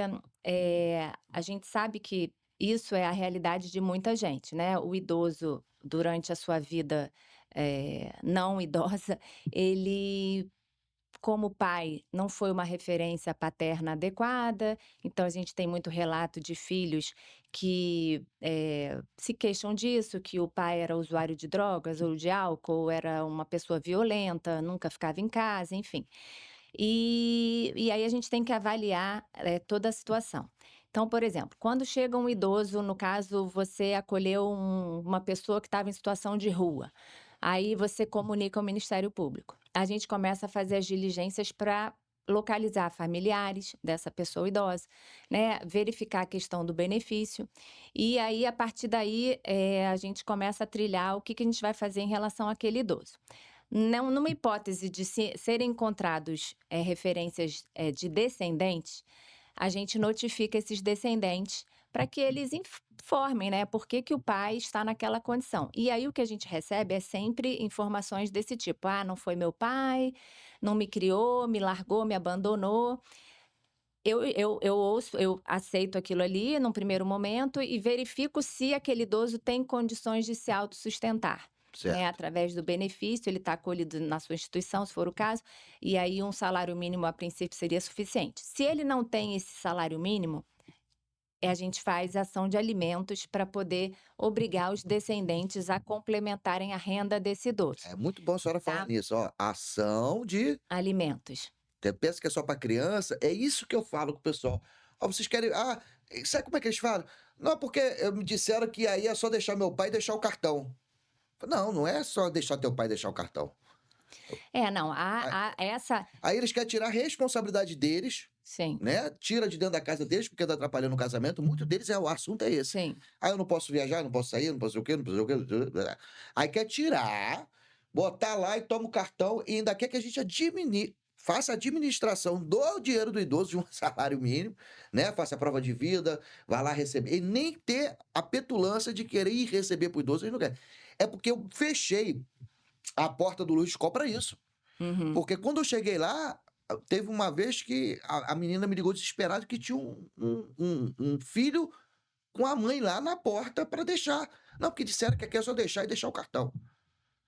a gente sabe que isso é a realidade de muita gente, né, o idoso durante a sua vida, não idosa, ele como pai, não foi uma referência paterna adequada, então a gente tem muito relato de filhos que, se queixam disso, que o pai era usuário de drogas ou de álcool, era uma pessoa violenta, nunca ficava em casa, enfim. E aí a gente tem que avaliar, toda a situação. Então, por exemplo, quando chega um idoso, no caso, você acolheu uma pessoa que estava em situação de rua, aí você comunica ao Ministério Público. A gente começa a fazer as diligências para localizar familiares dessa pessoa idosa, né, verificar a questão do benefício, e aí, a partir daí, a gente começa a trilhar o que que a gente vai fazer em relação àquele idoso. Não, numa hipótese de serem encontrados, referências, de descendentes, a gente notifica esses descendentes para que eles informem, né, por que que o pai está naquela condição. E aí o que a gente recebe é sempre informações desse tipo: "Ah, não foi meu pai, não me criou, me largou, me abandonou". Eu ouço, eu aceito aquilo ali num primeiro momento e verifico se aquele idoso tem condições de se autossustentar, né, Certo. através do benefício, ele está acolhido na sua instituição, se for o caso, e aí um salário mínimo a princípio seria suficiente. Se ele não tem esse salário mínimo, a gente faz ação de alimentos para poder obrigar os descendentes a complementarem a renda desse idoso, É muito bom a senhora falar tá. nisso, ó, ação de Alimentos. você pensa que é só para criança, é isso que eu falo com o pessoal. "Ó, vocês querem sabe como é que eles falam? Não, porque, me disseram que aí é só deixar meu pai e deixar o cartão". Não, não é só deixar teu pai e deixar o cartão. É, não, A a essa aí eles querem tirar a responsabilidade deles, sim, né, tira de dentro da casa deles, porque tá atrapalhando o casamento, muito deles o assunto é esse. sim. "Ah, eu não posso viajar, não posso sair, não posso sei o quê, não posso sei o quê". Aí quer tirar, botar lá e toma o cartão e ainda quer que a gente faça a administração do dinheiro do idoso de um salário mínimo, né, faça a prova de vida, vá lá receber e nem ter a petulância de querer ir receber para o idoso, eles não querem. É porque eu fechei a porta do Luiz Escola pra isso. Uhum. Porque quando eu cheguei lá, teve uma vez que a menina me ligou desesperada que tinha um filho com a mãe lá na porta para deixar. Não, porque disseram que aqui é só deixar e deixar o cartão.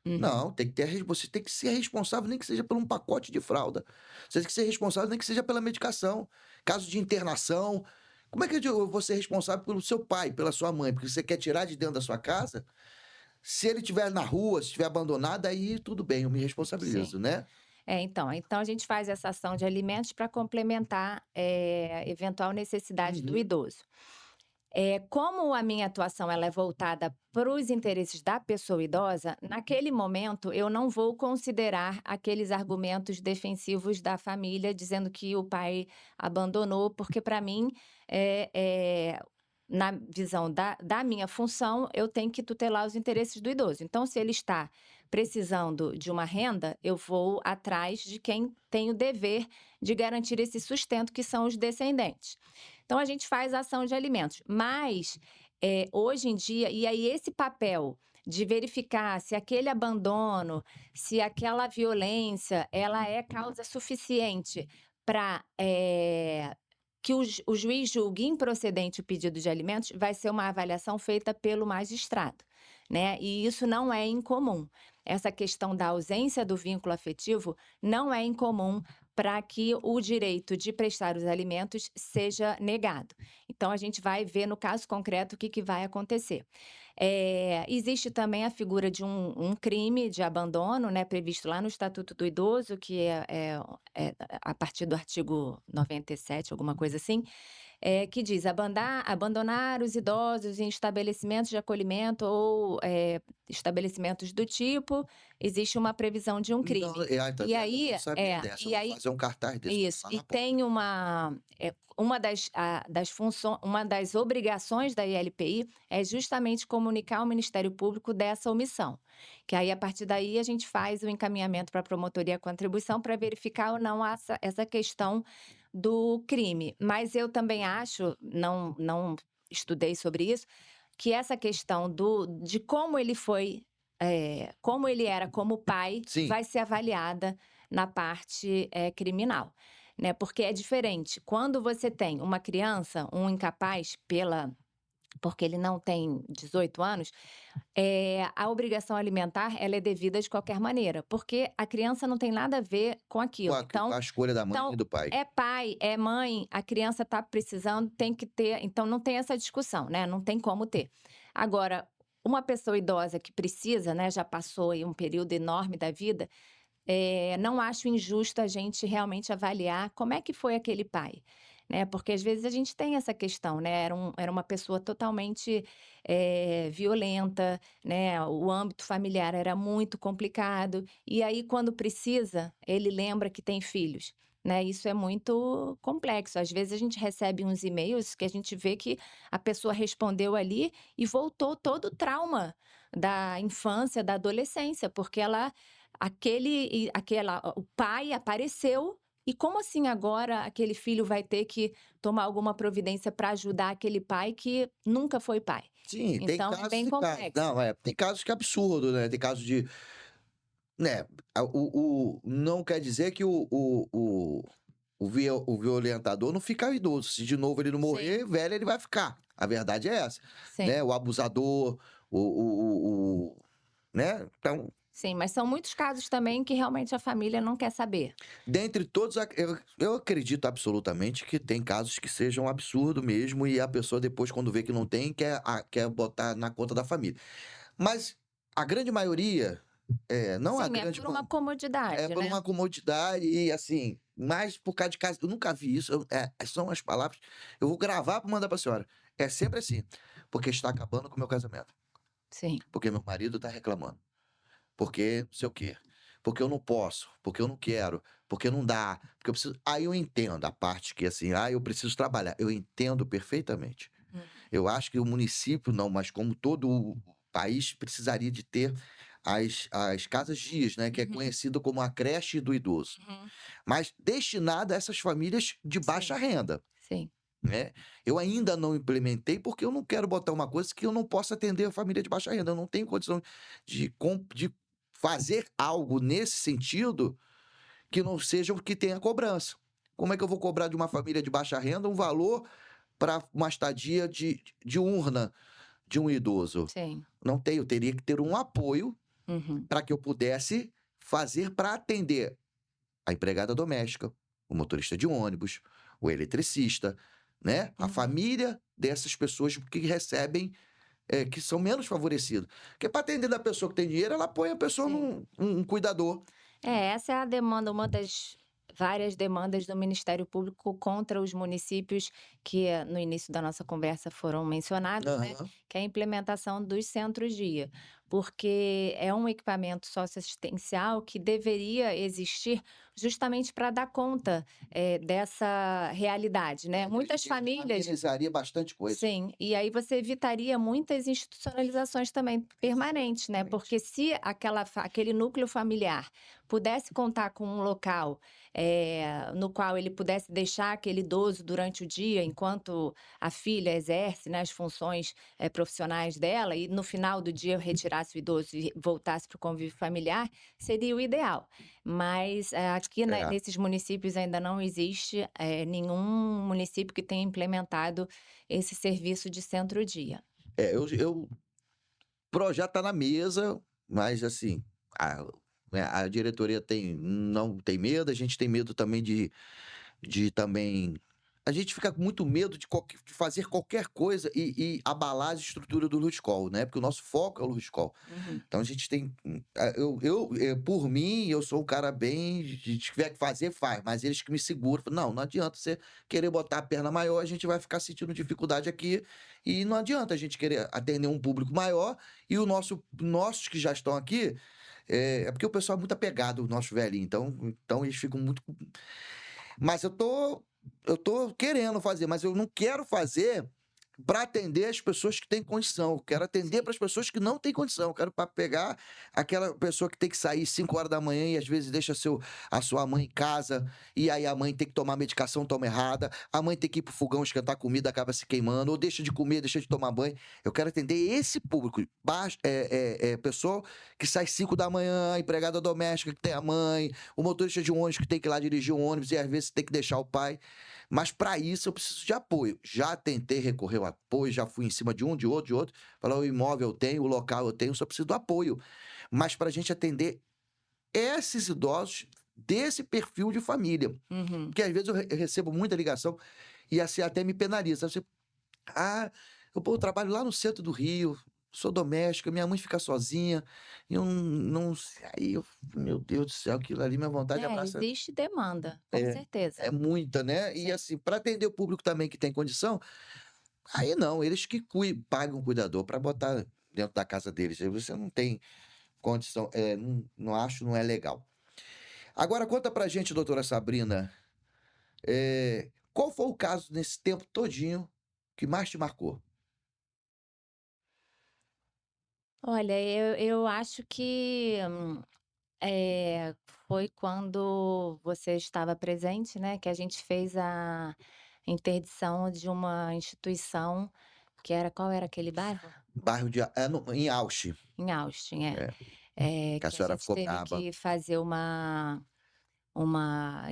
Uhum. Não, tem que ter, você tem que ser responsável, nem que seja por um pacote de fralda. Você tem que ser responsável, nem que seja pela medicação. Caso de internação. Como é que eu vou ser responsável pelo seu pai, pela sua mãe? Porque você quer tirar de dentro da sua casa? Se ele estiver na rua, se estiver abandonado, aí tudo bem, eu me Sim. responsabilizo, né? Então a gente faz essa ação de alimentos para complementar, eventual necessidade do Uhum. idoso. Como a minha atuação ela é voltada para os interesses da pessoa idosa, naquele momento eu não vou considerar aqueles argumentos defensivos da família dizendo que o pai abandonou, porque para mim, na visão da minha função, eu tenho que tutelar os interesses do idoso. Então, se ele está precisando de uma renda, eu vou atrás de quem tem o dever de garantir esse sustento, que são os descendentes. Então a gente faz ação de alimentos, mas, hoje em dia e aí esse papel de verificar se aquele abandono, se aquela violência, ela é causa suficiente para que o juiz julgue improcedente o pedido de alimentos, vai ser uma avaliação feita pelo magistrado, né, e isso não é incomum. Essa questão da ausência do vínculo afetivo não é incomum para que o direito de prestar os alimentos seja negado. Então a gente vai ver no caso concreto o que que vai acontecer. Existe também a figura de um crime de abandono, né, previsto lá no Estatuto do Idoso, que é a partir do artigo 97, alguma coisa assim, que diz: abandonar os idosos em estabelecimentos de acolhimento ou, estabelecimentos do tipo, existe uma previsão de um Não, crime. tá E vendo? Eu aí não sabia dessa, eu e vou aí fazer um cartaz desse, isso, botar e na porta. tem uma das obrigações da ILPI é justamente comunicar ao Ministério Público dessa omissão, que aí a partir daí a gente faz o encaminhamento para a promotoria com atribuição para verificar ou não essa questão do crime. Mas eu também acho, não estudei sobre isso, que essa questão de como ele foi, como ele era como pai, Sim, vai ser avaliada na parte, criminal, né, porque é diferente. Quando você tem uma criança, um incapaz porque ele não tem 18 anos, a obrigação alimentar ela é devida de qualquer maneira, porque a criança não tem nada a ver com com aquilo. com a escolha da mãe e Então, do pai. é pai, é mãe, a criança está precisando, tem que ter, então não tem essa discussão, né, não tem como ter. Agora, uma pessoa idosa que precisa, né, já passou aí um período enorme da vida, não acho injusto a gente realmente avaliar como é que foi aquele pai, né, porque às vezes a gente tem essa questão, né, era uma pessoa totalmente, violenta, né, o âmbito familiar era muito complicado, e aí quando precisa, ele lembra que tem filhos, né, isso é muito complexo. Às vezes a gente recebe uns e-mails que a gente vê que a pessoa respondeu ali e voltou todo o trauma da infância, da adolescência, porque o pai apareceu e como assim agora aquele filho vai ter que tomar alguma providência para ajudar aquele pai que nunca foi pai? Sim, tem Então é casos bem e casos. complexo. Não, tem casos que é absurdo, né, tem casos de, né, não quer dizer que o violentador não fica idoso, se de novo ele não Sim, morrer, velho ele vai ficar, a verdade é essa, né, sim. o abusador, né, então, Sim, mas são muitos casos também que realmente a família não quer saber. dentre todos, eu acredito absolutamente que tem casos que sejam absurdo mesmo e a pessoa depois quando vê que não tem, quer botar na conta da família. Mas a grande maioria, não a Sim, é grande por uma é comodidade, por né. uma comodidade e, assim, mais por causa de casa eu nunca vi isso, são as palavras eu vou gravar para mandar para a senhora. É sempre assim: "Porque está acabando com o meu casamento, Sim. porque meu marido está reclamando, porque não sei o quê, porque eu não posso, porque eu não quero, porque não dá, porque eu preciso". Aí eu entendo a parte que, assim: "Ah, eu preciso trabalhar", eu entendo perfeitamente. Uhum, Eu acho que o município não, mas como todo o país precisaria de ter as casas-dias, né, que é uhum, conhecido como a creche do idoso, uhum. mas destinada a essas famílias de baixa Sim, renda, sim, né. Eu ainda não implementei, porque eu não quero botar uma coisa que eu não possa atender a família de baixa renda, eu não tenho condição de fazer algo nesse sentido que não seja o que tenha cobrança. Como é que eu vou cobrar de uma família de baixa renda um valor para uma estadia de urna de um idoso? sim. Não tenho, teria que ter um apoio Uhum, para que eu pudesse fazer para atender a empregada doméstica, o motorista de ônibus, o eletricista, né, a uhum. família dessas pessoas que recebem, que são menos favorecidos. Porque para atender da pessoa que tem dinheiro, ela põe a pessoa Sim. num cuidador. É, essa é a demanda, uma das várias demandas do Ministério Público contra os municípios que, no início da nossa conversa foram mencionados, né, Aham. que é a implementação dos centros-dia, porque é um equipamento socioassistencial que deveria existir justamente para dar conta, dessa realidade, né. Muitas Acredito que famílias. amenizaria bastante coisa. Sim, e aí você evitaria muitas institucionalizações também permanentes, né, porque Exatamente. se aquele núcleo familiar pudesse contar com um local, no qual ele pudesse deixar aquele idoso durante o dia, enquanto a filha exerce, né, as funções, profissionais dela, e no final do dia retirasse o idoso e voltasse para o convívio familiar, seria o ideal. Mas, aqui, né, É. nesses municípios ainda não existe, nenhum município que tenha implementado esse serviço de centro-dia. O projeto está na mesa, mas assim, a a diretoria não tem medo, a gente tem medo também de também a gente fica com muito medo de fazer qualquer coisa e abalar a estrutura do Luscol, né, porque o nosso foco é o Luscol. Uhum. Então a gente tem, por mim, eu sou um cara bem se tiver que fazer, faz, mas eles que me seguram, falam: "Não, não adianta você querer botar a perna maior, a gente vai ficar sentindo dificuldade aqui, e não adianta a gente querer atender um público maior e nossos que já estão aqui", é porque o pessoal é muito apegado, o nosso velhinho, então eles ficam muito, mas eu tô querendo fazer, mas eu não quero fazer para atender as pessoas que têm condição, eu quero atender Sim. para as pessoas que não têm condição, eu quero para pegar aquela pessoa que tem que sair 5 horas da manhã e às vezes deixa a sua mãe em casa, e aí a mãe tem que tomar medicação, toma errada, a mãe tem que ir para o fogão esquentar comida, acaba se queimando, ou deixa de comer, deixa de tomar banho. Eu quero atender esse público, pessoa que sai 5 da manhã, a empregada doméstica que tem a mãe, o motorista de um ônibus que tem que ir lá dirigir um ônibus e às vezes tem que deixar o pai. Mas para isso eu preciso de apoio. Já tentei recorrer ao apoio, já fui em cima de um, de outro. Falar: "O imóvel eu tenho, o local eu tenho, só preciso do apoio". Mas para a gente atender esses idosos desse perfil de família. Uhum. Porque às vezes eu recebo muita ligação e assim até me penaliza. Você: "Ah, eu trabalho lá no centro do Rio, sou doméstica, minha mãe fica sozinha, eu não sei". Aí eu: "Meu Deus do céu", aquilo ali, minha vontade de É, abraçar. existe demanda, com É, certeza. é muita, né. E Sim. assim, para atender o público também que tem condição, aí não, eles que pagam um cuidador para botar dentro da casa deles, aí você não tem condição, não acho, não é legal. Agora conta pra gente, doutora Sabrina, Qual foi o caso nesse tempo todinho que mais te marcou? Olha, eu acho que, eh, foi quando você estava presente, né, que a gente fez a interdição de uma instituição que era qual era aquele bairro? Bairro de em Ausch, Em Austin, é. é, que a Que a senhora gente ficou teve braba. que fazer uma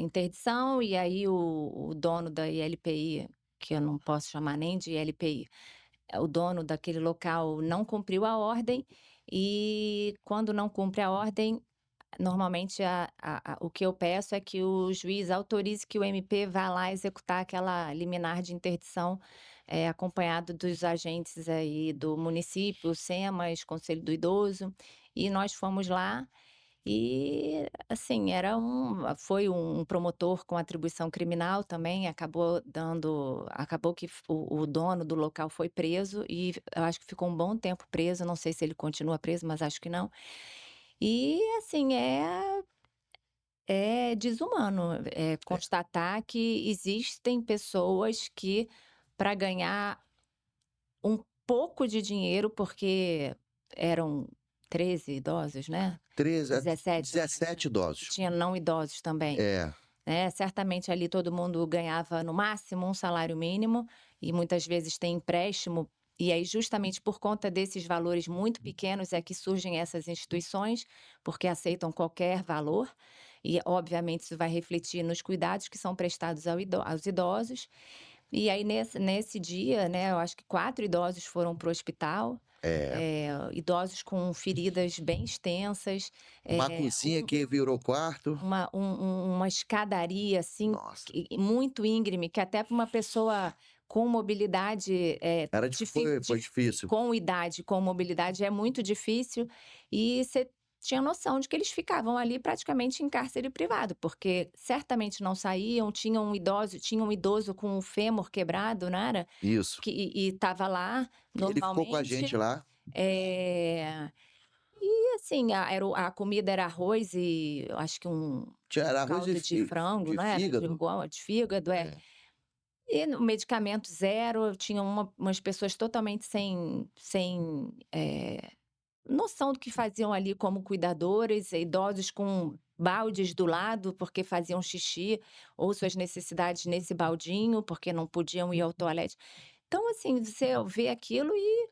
interdição, e aí o dono da ILPI, que eu não posso chamar nem de ILPI, o dono daquele local não cumpriu a ordem, e quando não cumpre a ordem, normalmente o que eu peço é que o juiz autorize que o MP vá lá executar aquela liminar de interdição, acompanhado dos agentes aí do município, SEMAS, Conselho do Idoso, e nós fomos lá e, assim, foi um promotor com atribuição criminal também, acabou que o dono do local foi preso e eu acho que ficou um bom tempo preso, não sei se ele continua preso, mas acho que não. E, assim, é desumano, É, constatar que existem pessoas que, para ganhar um pouco de dinheiro, porque eram 13 idosos, né, 13, 17 eu acho, 17 e idosos. tinha não idosos também, É, né, certamente ali todo mundo ganhava no máximo um salário mínimo, e muitas vezes tem empréstimo, e aí justamente por conta desses valores muito pequenos é que surgem essas instituições, porque aceitam qualquer valor, e obviamente isso vai refletir nos cuidados que são prestados aos idosos. E aí nesse dia, né, eu acho que 4 idosos foram para o hospital, é. idosos com feridas bem extensas, Uma eh, cozinha que virou quarto. uma escadaria, assim, Nossa, muito íngreme, que até para uma pessoa com mobilidade, era dif foi difícil. com idade, com mobilidade, é muito difícil, e você tinha noção de que eles ficavam ali praticamente em cárcere privado, porque certamente não saíam, tinha um idoso com o fêmur quebrado, não era? Isso. E estava lá Ele ficou com a normalmente, gente lá. eh e assim, a comida era arroz e eu acho que Era um arroz caldo de frango, de não era? fígado. De fígado, é. É. E no medicamento zero, tinha umas pessoas totalmente sem, noção do que faziam ali como cuidadoras, idosos com baldes do lado, porque faziam xixi ou suas necessidades nesse baldinho, porque não podiam ir ao toalete. Então, assim, você vê aquilo e,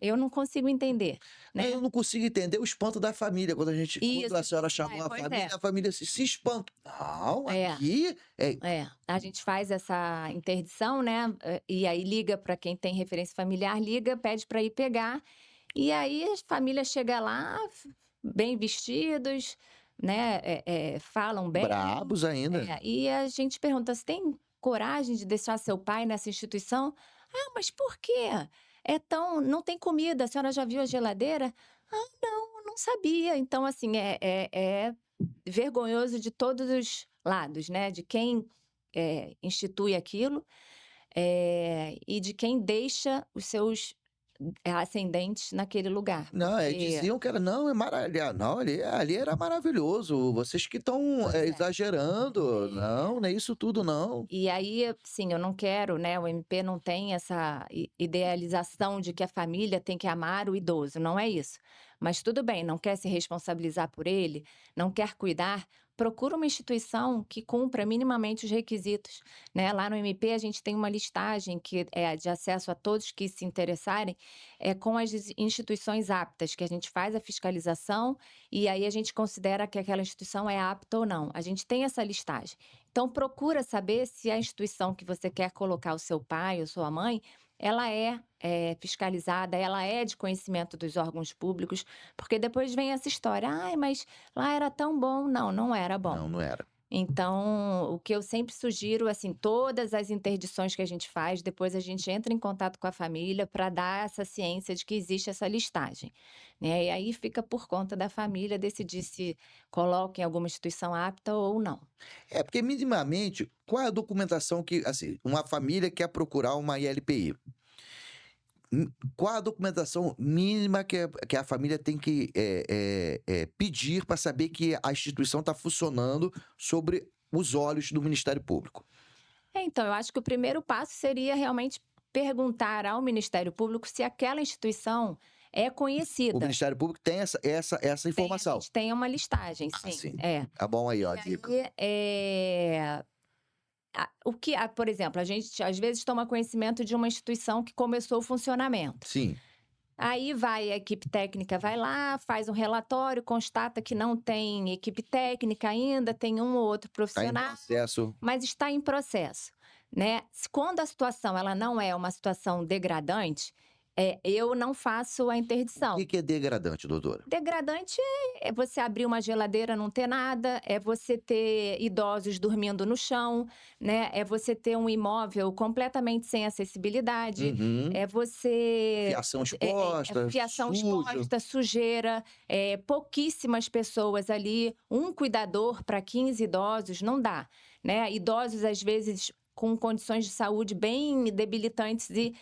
eu não consigo entender, né. Eu não consigo entender o espanto da família quando a Isso. senhora chamou Pois é. a família se espanta. "Não, É, aqui é". a gente faz essa interdição, né, e aí liga para quem tem referência familiar, liga, pede para ir pegar, e aí a família chega lá bem vestidos, né, falam bem, Brabos ainda. e a gente pergunta: "Você tem coragem de deixar seu pai nessa instituição?". "Ah, mas por quê? Não tem comida, a senhora já viu a geladeira?". "Ah, não, não sabia". Então, assim, é vergonhoso de todos os lados, né, de quem, institui aquilo, e de quem deixa os seus, ascendentes naquele lugar, Não, porque diziam que era não, é maravilha não, ali era maravilhoso, vocês que estão, pois é. exagerando. É. Não, não é isso tudo não. E aí, assim, eu não quero, né, o MP não tem essa idealização de que a família tem que amar o idoso, não é isso. Mas tudo bem, não quer se responsabilizar por ele, não quer cuidar, procura uma instituição que cumpra minimamente os requisitos, né? Lá no MP a gente tem uma listagem que é de acesso a todos que se interessarem, com as instituições aptas, que a gente faz a fiscalização e aí a gente considera que aquela instituição é apta ou não. A gente tem essa listagem. Então procura saber se a instituição que você quer colocar o seu pai ou sua mãe, ela fiscalizada, ela é de conhecimento dos órgãos públicos, porque depois vem essa história: "Ai, mas lá era tão bom". Não, não era bom. Não, não era. Então, o que eu sempre sugiro, assim, todas as interdições que a gente faz, depois a gente entra em contato com a família para dar essa ciência de que existe essa listagem, né, e aí fica por conta da família decidir se coloca em alguma instituição apta ou não. É, porque minimamente, qual é a documentação que assim, uma família quer procurar uma ILPI? Qual a documentação mínima que a família tem que, pedir para saber que a instituição está funcionando sobre os olhos do Ministério Público? Então, eu acho que o primeiro passo seria realmente perguntar ao Ministério Público se aquela instituição é O conhecida. Ministério Público tem essa A informação. gente tem uma listagem, Ah, sim. sim. É. Tá bom aí, ó, a E dica. aí, por exemplo, a gente às vezes toma conhecimento de uma instituição que começou o funcionamento. Sim, Aí vai a equipe técnica, vai lá, faz um relatório, constata que não tem equipe técnica ainda, tem um ou outro tá em profissional, processo. mas está em processo, né? Quando a situação ela não é uma situação degradante, eu não faço a O interdição. que é degradante, doutora? Degradante é você abrir uma geladeira, não ter nada, é você ter idosos dormindo no chão, né? É você ter um imóvel completamente sem acessibilidade, Uhum. é você Fiação exposta, fiação sujo. exposta, sujeira, pouquíssimas pessoas ali, um cuidador para 15 idosos, não dá, né? Idosos, às vezes, com condições de saúde bem debilitantes e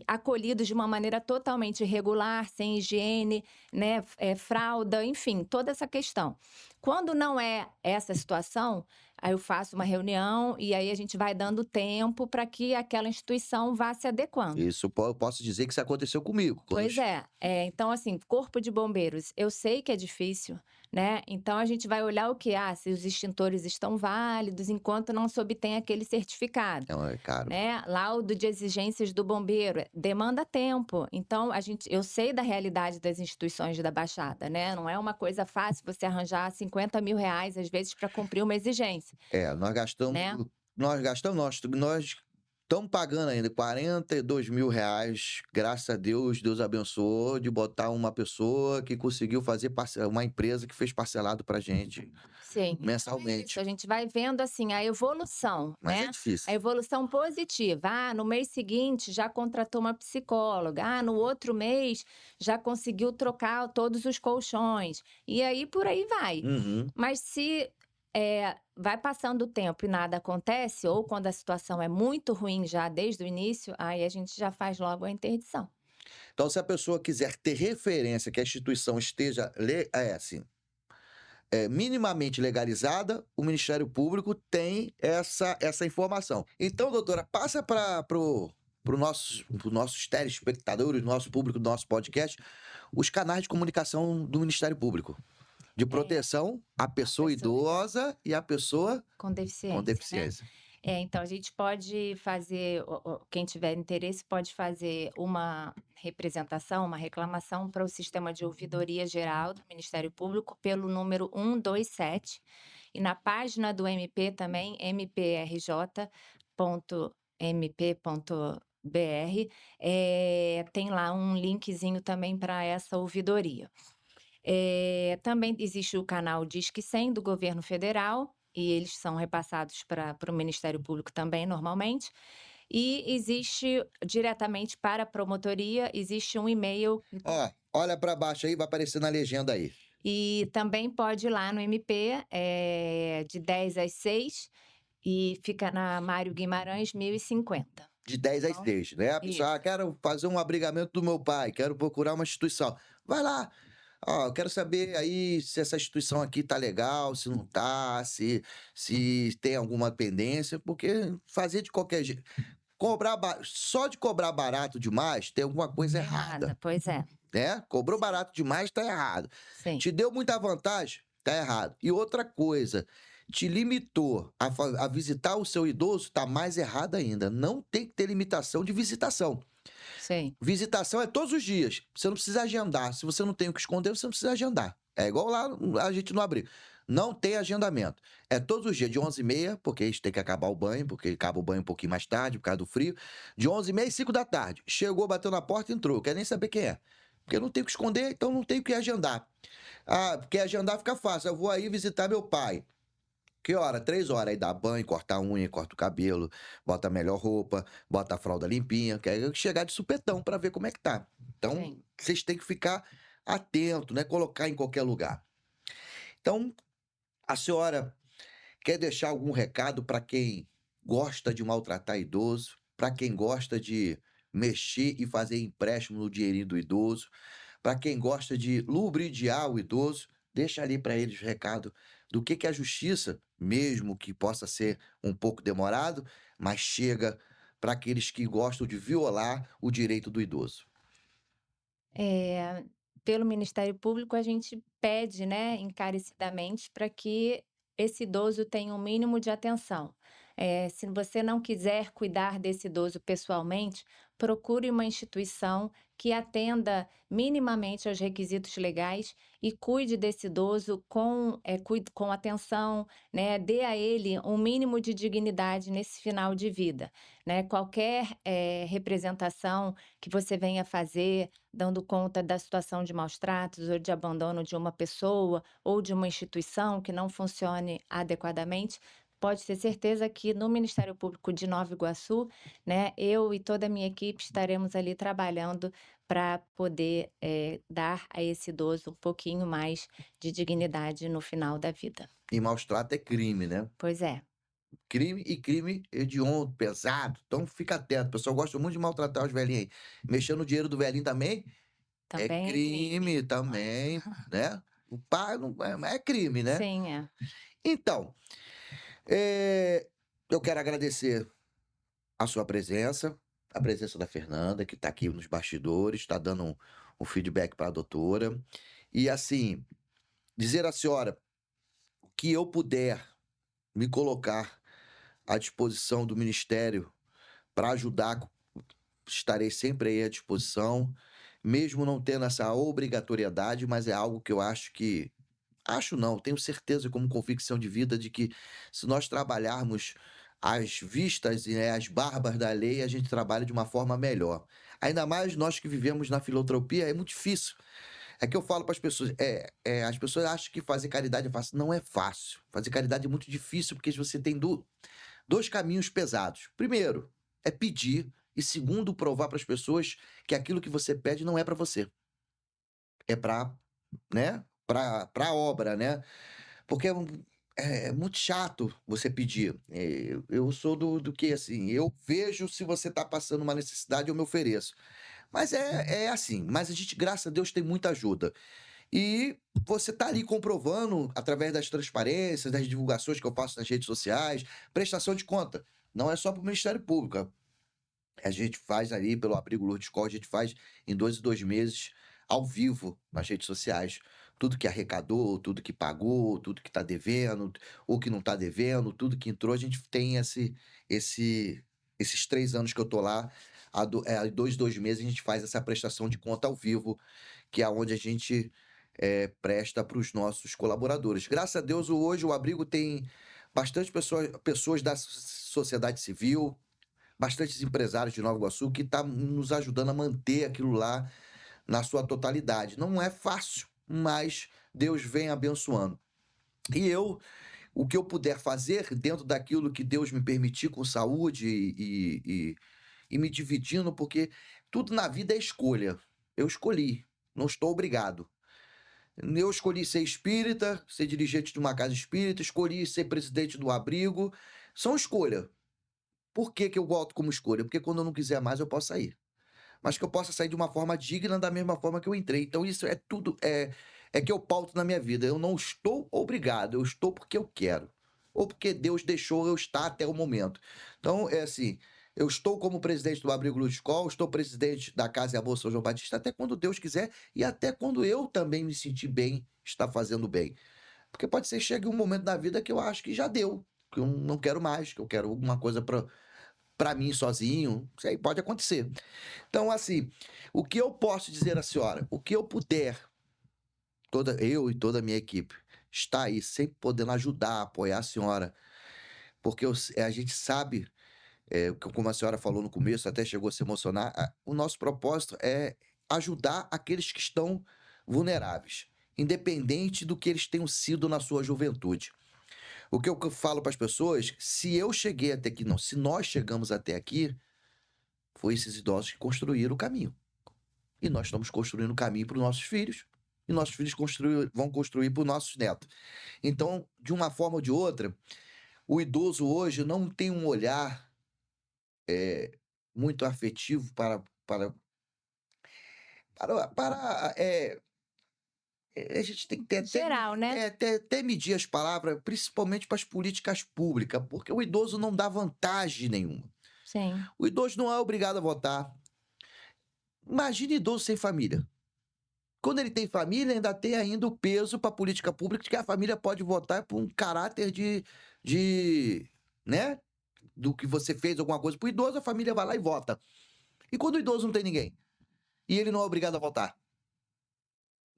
acolhidos de uma maneira totalmente irregular, sem higiene, né? Fralda, enfim, toda essa questão. Quando não é essa situação, aí eu faço uma reunião e aí a gente vai dando tempo para que aquela instituição vá se adequando. Isso eu posso dizer que isso aconteceu comigo. Pois é. Então, assim, Corpo de Bombeiros, eu sei que é difícil, né? Então, a gente vai olhar o quê? Se os extintores estão válidos, enquanto não se obtém aquele certificado, Não, é caro. né? Laudo de exigências do bombeiro, demanda tempo. Então, eu sei da realidade das instituições da Baixada, né? Não é uma coisa fácil você arranjar 50 mil reais, às vezes, para cumprir uma exigência, Nós gastamos, né? nós estamos pagando ainda R$ 42.000. Graças a Deus, Deus abençoou de botar uma pessoa que conseguiu fazer uma empresa que fez parcelado pra gente Sim. Então é mensalmente. isso, a gente vai vendo, assim, a evolução, Mas é né? difícil. A evolução positiva. No mês seguinte já contratou uma psicóloga. No outro mês já conseguiu trocar todos os colchões. E aí por aí vai. Uhum. Mas se vai passando o tempo e nada acontece, ou quando a situação é muito ruim já desde o início, aí a gente já faz logo a interdição. Então, se a pessoa quiser ter referência que a instituição esteja minimamente legalizada, o Ministério Público tem essa informação. Então, doutora, passa para os nossos telespectadores, nosso público do nosso podcast, os canais de comunicação do Ministério Público. De proteção à pessoa idosa e à pessoa com deficiência. com deficiência. Então a gente pode fazer, quem tiver interesse pode fazer uma representação, uma reclamação para o Sistema de Ouvidoria Geral do Ministério Público pelo número 127 e na página do MP também, mprj.mp.br, tem lá um linkzinho também para essa ouvidoria. Também existe o canal Disque 100 do governo federal, e eles são repassados para o Ministério Público também, normalmente. E existe diretamente para a promotoria, existe um e-mail. Olha para baixo aí, vai aparecer na legenda aí. E também pode ir lá no MP, de 10 às 6, e fica na Mário Guimarães, 1050. De 10 às 6, né? A pessoa, quero fazer um abrigamento do meu pai, quero procurar uma instituição. Vai lá. Eu quero saber aí se essa instituição aqui tá legal, se não tá, se tem alguma pendência, porque fazer de qualquer jeito. Só de cobrar barato demais, tem alguma coisa errada. Pois é. Né? Cobrou barato demais, tá errado. Sim. Te deu muita vantagem, tá errado. E outra coisa, te limitou a visitar o seu idoso, tá mais errado ainda. Não tem que ter limitação de visitação. Sim. Visitação é todos os dias. Você não precisa agendar. Se você não tem o que esconder, você não precisa agendar. É igual lá a gente no abrigo. Não tem agendamento. É todos os dias, de 11h30, porque a gente tem que acabar o banho, porque acaba o banho um pouquinho mais tarde, por causa do frio. De 11h30 às 5 da tarde. Chegou, bateu na porta, entrou. Quer nem saber quem é. Porque eu não tenho o que esconder, então não tenho o que agendar. Porque agendar fica fácil. Eu vou aí visitar meu pai. Que hora? 3 horas. Aí dá banho, corta a unha, corta o cabelo, bota a melhor roupa, bota a fralda limpinha. Quer chegar de supetão para ver como é que tá. Então, Sim. vocês têm que ficar atentos, né? Colocar em qualquer lugar. Então, a senhora quer deixar algum recado para quem gosta de maltratar idoso, para quem gosta de mexer e fazer empréstimo no dinheirinho do idoso, para quem gosta de lubridiar o idoso? deixa ali para eles o recado do que é a justiça, mesmo que possa ser um pouco demorado, mas chega para aqueles que gostam de violar o direito do idoso. Eh, Pelo Ministério Público, a gente pede, né, encarecidamente para que esse idoso tenha um mínimo de atenção. Se você não quiser cuidar desse idoso pessoalmente, procure uma instituição que atenda minimamente aos requisitos legais e cuide desse idoso cuide com atenção, né, dê a ele um mínimo de dignidade nesse final de vida, né. Qualquer, representação que você venha fazer dando conta da situação de maus tratos ou de abandono de uma pessoa ou de uma instituição que não funcione adequadamente, pode ter certeza que no Ministério Público de Nova Iguaçu, né, eu e toda a minha equipe estaremos ali trabalhando para poder, dar a esse idoso um pouquinho mais de dignidade no final da vida. E maus trato é crime, né? Pois é, Crime e crime hediondo, pesado. Então fica atento. O pessoal gosta muito de maltratar os velhinhos aí. Mexer no dinheiro do velhinho também é também é crime. crime também, né? O pai não é crime, né? Sim, é. Então, eu quero agradecer a sua presença, a presença da Fernanda, que está aqui nos bastidores, está dando um feedback para a doutora. E assim, dizer à senhora o que eu puder me colocar à disposição do Ministério para ajudar, estarei sempre aí à disposição, mesmo não tendo essa obrigatoriedade, mas é algo que eu acho que. Acho não, tenho certeza como convicção de vida de que se nós trabalharmos as vistas e, né, as barbas da lei, a gente trabalha de uma forma melhor. Ainda mais nós que vivemos na filantropia, é muito difícil. É que eu falo para as pessoas, as pessoas acham que fazer caridade é fácil. Não é fácil. Fazer caridade é muito difícil porque você tem dois caminhos pesados. Primeiro, é pedir. E segundo, provar para as pessoas que aquilo que você pede não é para você. É para, né? Para a obra, né? Porque é muito chato você pedir. Eu sou do que, assim, eu vejo se você está passando uma necessidade, eu me ofereço. Mas é assim, mas a gente, graças a Deus, tem muita ajuda. E você está ali comprovando, através das transparências, das divulgações que eu faço nas redes sociais, prestação de conta. Não é só para o Ministério Público. A gente faz ali pelo Abrigo Lourdes Col, a gente faz em 2 em 2 meses, ao vivo, nas redes sociais. Tudo que arrecadou, tudo que pagou, tudo que está devendo, ou que não está devendo, tudo que entrou, a gente tem esse esses 3 anos que eu tô lá, há 2 em 2 meses a gente faz essa prestação de conta ao vivo, que é onde a gente, presta para os nossos colaboradores. Graças a Deus, hoje o Abrigo tem bastante pessoas da sociedade civil, bastantes empresários de Nova Iguaçu que tá nos ajudando a manter aquilo lá na sua totalidade. Não é fácil, mas Deus vem abençoando. E eu, o que eu puder fazer dentro daquilo que Deus me permitir com saúde e me dividindo, porque tudo na vida é escolha. Eu escolhi, não estou obrigado. Eu escolhi ser espírita, ser dirigente de uma casa espírita, escolhi ser presidente do abrigo. São escolha. Por que que eu volto como escolha? Porque quando eu não quiser mais, eu posso sair. Mas que eu possa sair de uma forma digna, da mesma forma que eu entrei. Então isso é tudo, é que eu pauto na minha vida. Eu não estou obrigado, eu estou porque eu quero. Ou porque Deus deixou eu estar até o momento. Então, é assim, eu estou como presidente do Abrigo Luz Escola, estou presidente da Casa e Amor São João Batista até quando Deus quiser e até quando eu também me sentir bem, estar fazendo bem. Porque pode ser que chegue um momento da vida que eu acho que já deu, que eu não quero mais, que eu quero alguma coisa para mim sozinho, isso aí pode acontecer. Então, assim, o que eu posso dizer à senhora? O que eu puder, eu e toda a minha equipe, está aí sempre podendo ajudar, apoiar a senhora, porque a gente sabe, como a senhora falou no começo, até chegou a se emocionar, o nosso propósito é ajudar aqueles que estão vulneráveis, independente do que eles tenham sido na sua juventude. O que eu falo para as pessoas, se eu cheguei até aqui, não, se nós chegamos até aqui, foi esses idosos que construíram o caminho. E nós estamos construindo o caminho para os nossos filhos. E nossos filhos vão construir para os nossos netos. Então, de uma forma ou de outra, o idoso hoje não tem um olhar muito afetivo para A gente tem que ter Geral, né? até medir as palavras, principalmente para as políticas públicas, porque o idoso não dá vantagem nenhuma. Sim. O idoso não é obrigado a votar. Imagine idoso sem família. Quando ele tem família, ainda tem ainda o peso para a política pública de que a família pode votar por um caráter de, né? Do que você fez alguma coisa pro idoso, a família vai lá e vota. E quando o idoso não tem ninguém? E ele não é obrigado a votar?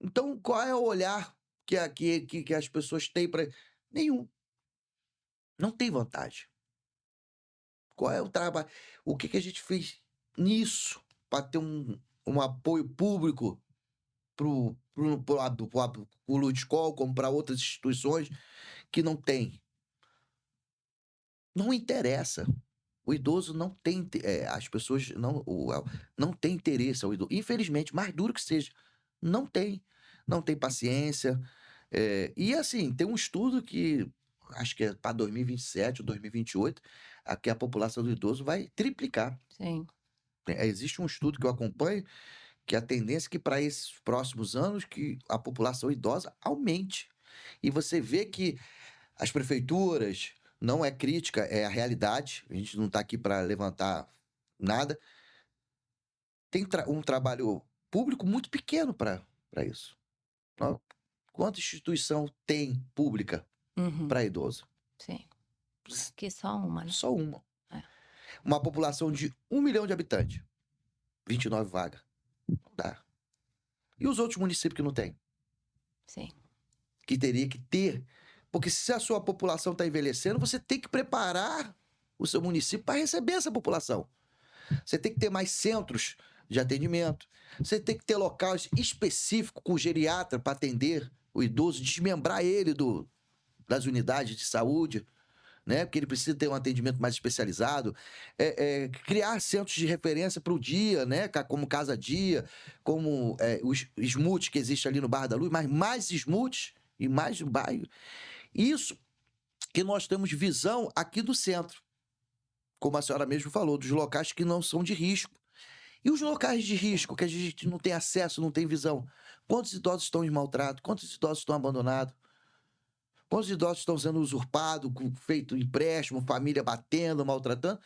Então, qual é o olhar que as pessoas têm para. Nenhum. Não tem vantagem. Qual é o trabalho? O que a gente fez nisso para ter um apoio público para o Ludescol, como para outras instituições que não tem? Não interessa. O idoso não tem, as pessoas não têm interesse ao idoso. Infelizmente, mais duro que seja, não tem. Não tem paciência. E assim, tem um estudo que acho que é para 2027 ou 2028, que a população do idoso vai triplicar. Sim. Existe um estudo que eu acompanho que a tendência é que para esses próximos anos que a população idosa aumente. E você vê que as prefeituras, não é crítica, é a realidade. A gente não está aqui para levantar nada. Tem um trabalho público muito pequeno para isso. Ó, quanta instituição tem pública Uhum. para idoso? Sim. Que só uma, né? Só uma. É. Uma população de 1 milhão de habitantes, 29 vagas. Não dá. E os outros municípios que não tem? Sim. Que teria que ter. Porque se a sua população está envelhecendo, você tem que preparar o seu município para receber essa população. Você tem que ter mais centros de atendimento. Você tem que ter locais específicos com geriatra para atender o idoso, desmembrar ele das unidades de saúde, né? Porque ele precisa ter um atendimento mais especializado. Criar centros de referência para o dia, né? Como Casa Dia, como os SMUT que existe ali no Barra da Luz, mas mais SMUT e mais no bairro. Isso que nós temos visão aqui do centro, como a senhora mesmo falou, dos locais que não são de risco. E os locais de risco que a gente não tem acesso, não tem visão? Quantos idosos estão em maltrato? Quantos idosos estão abandonados? Quantos idosos estão sendo usurpados, feito empréstimo, família batendo, maltratando?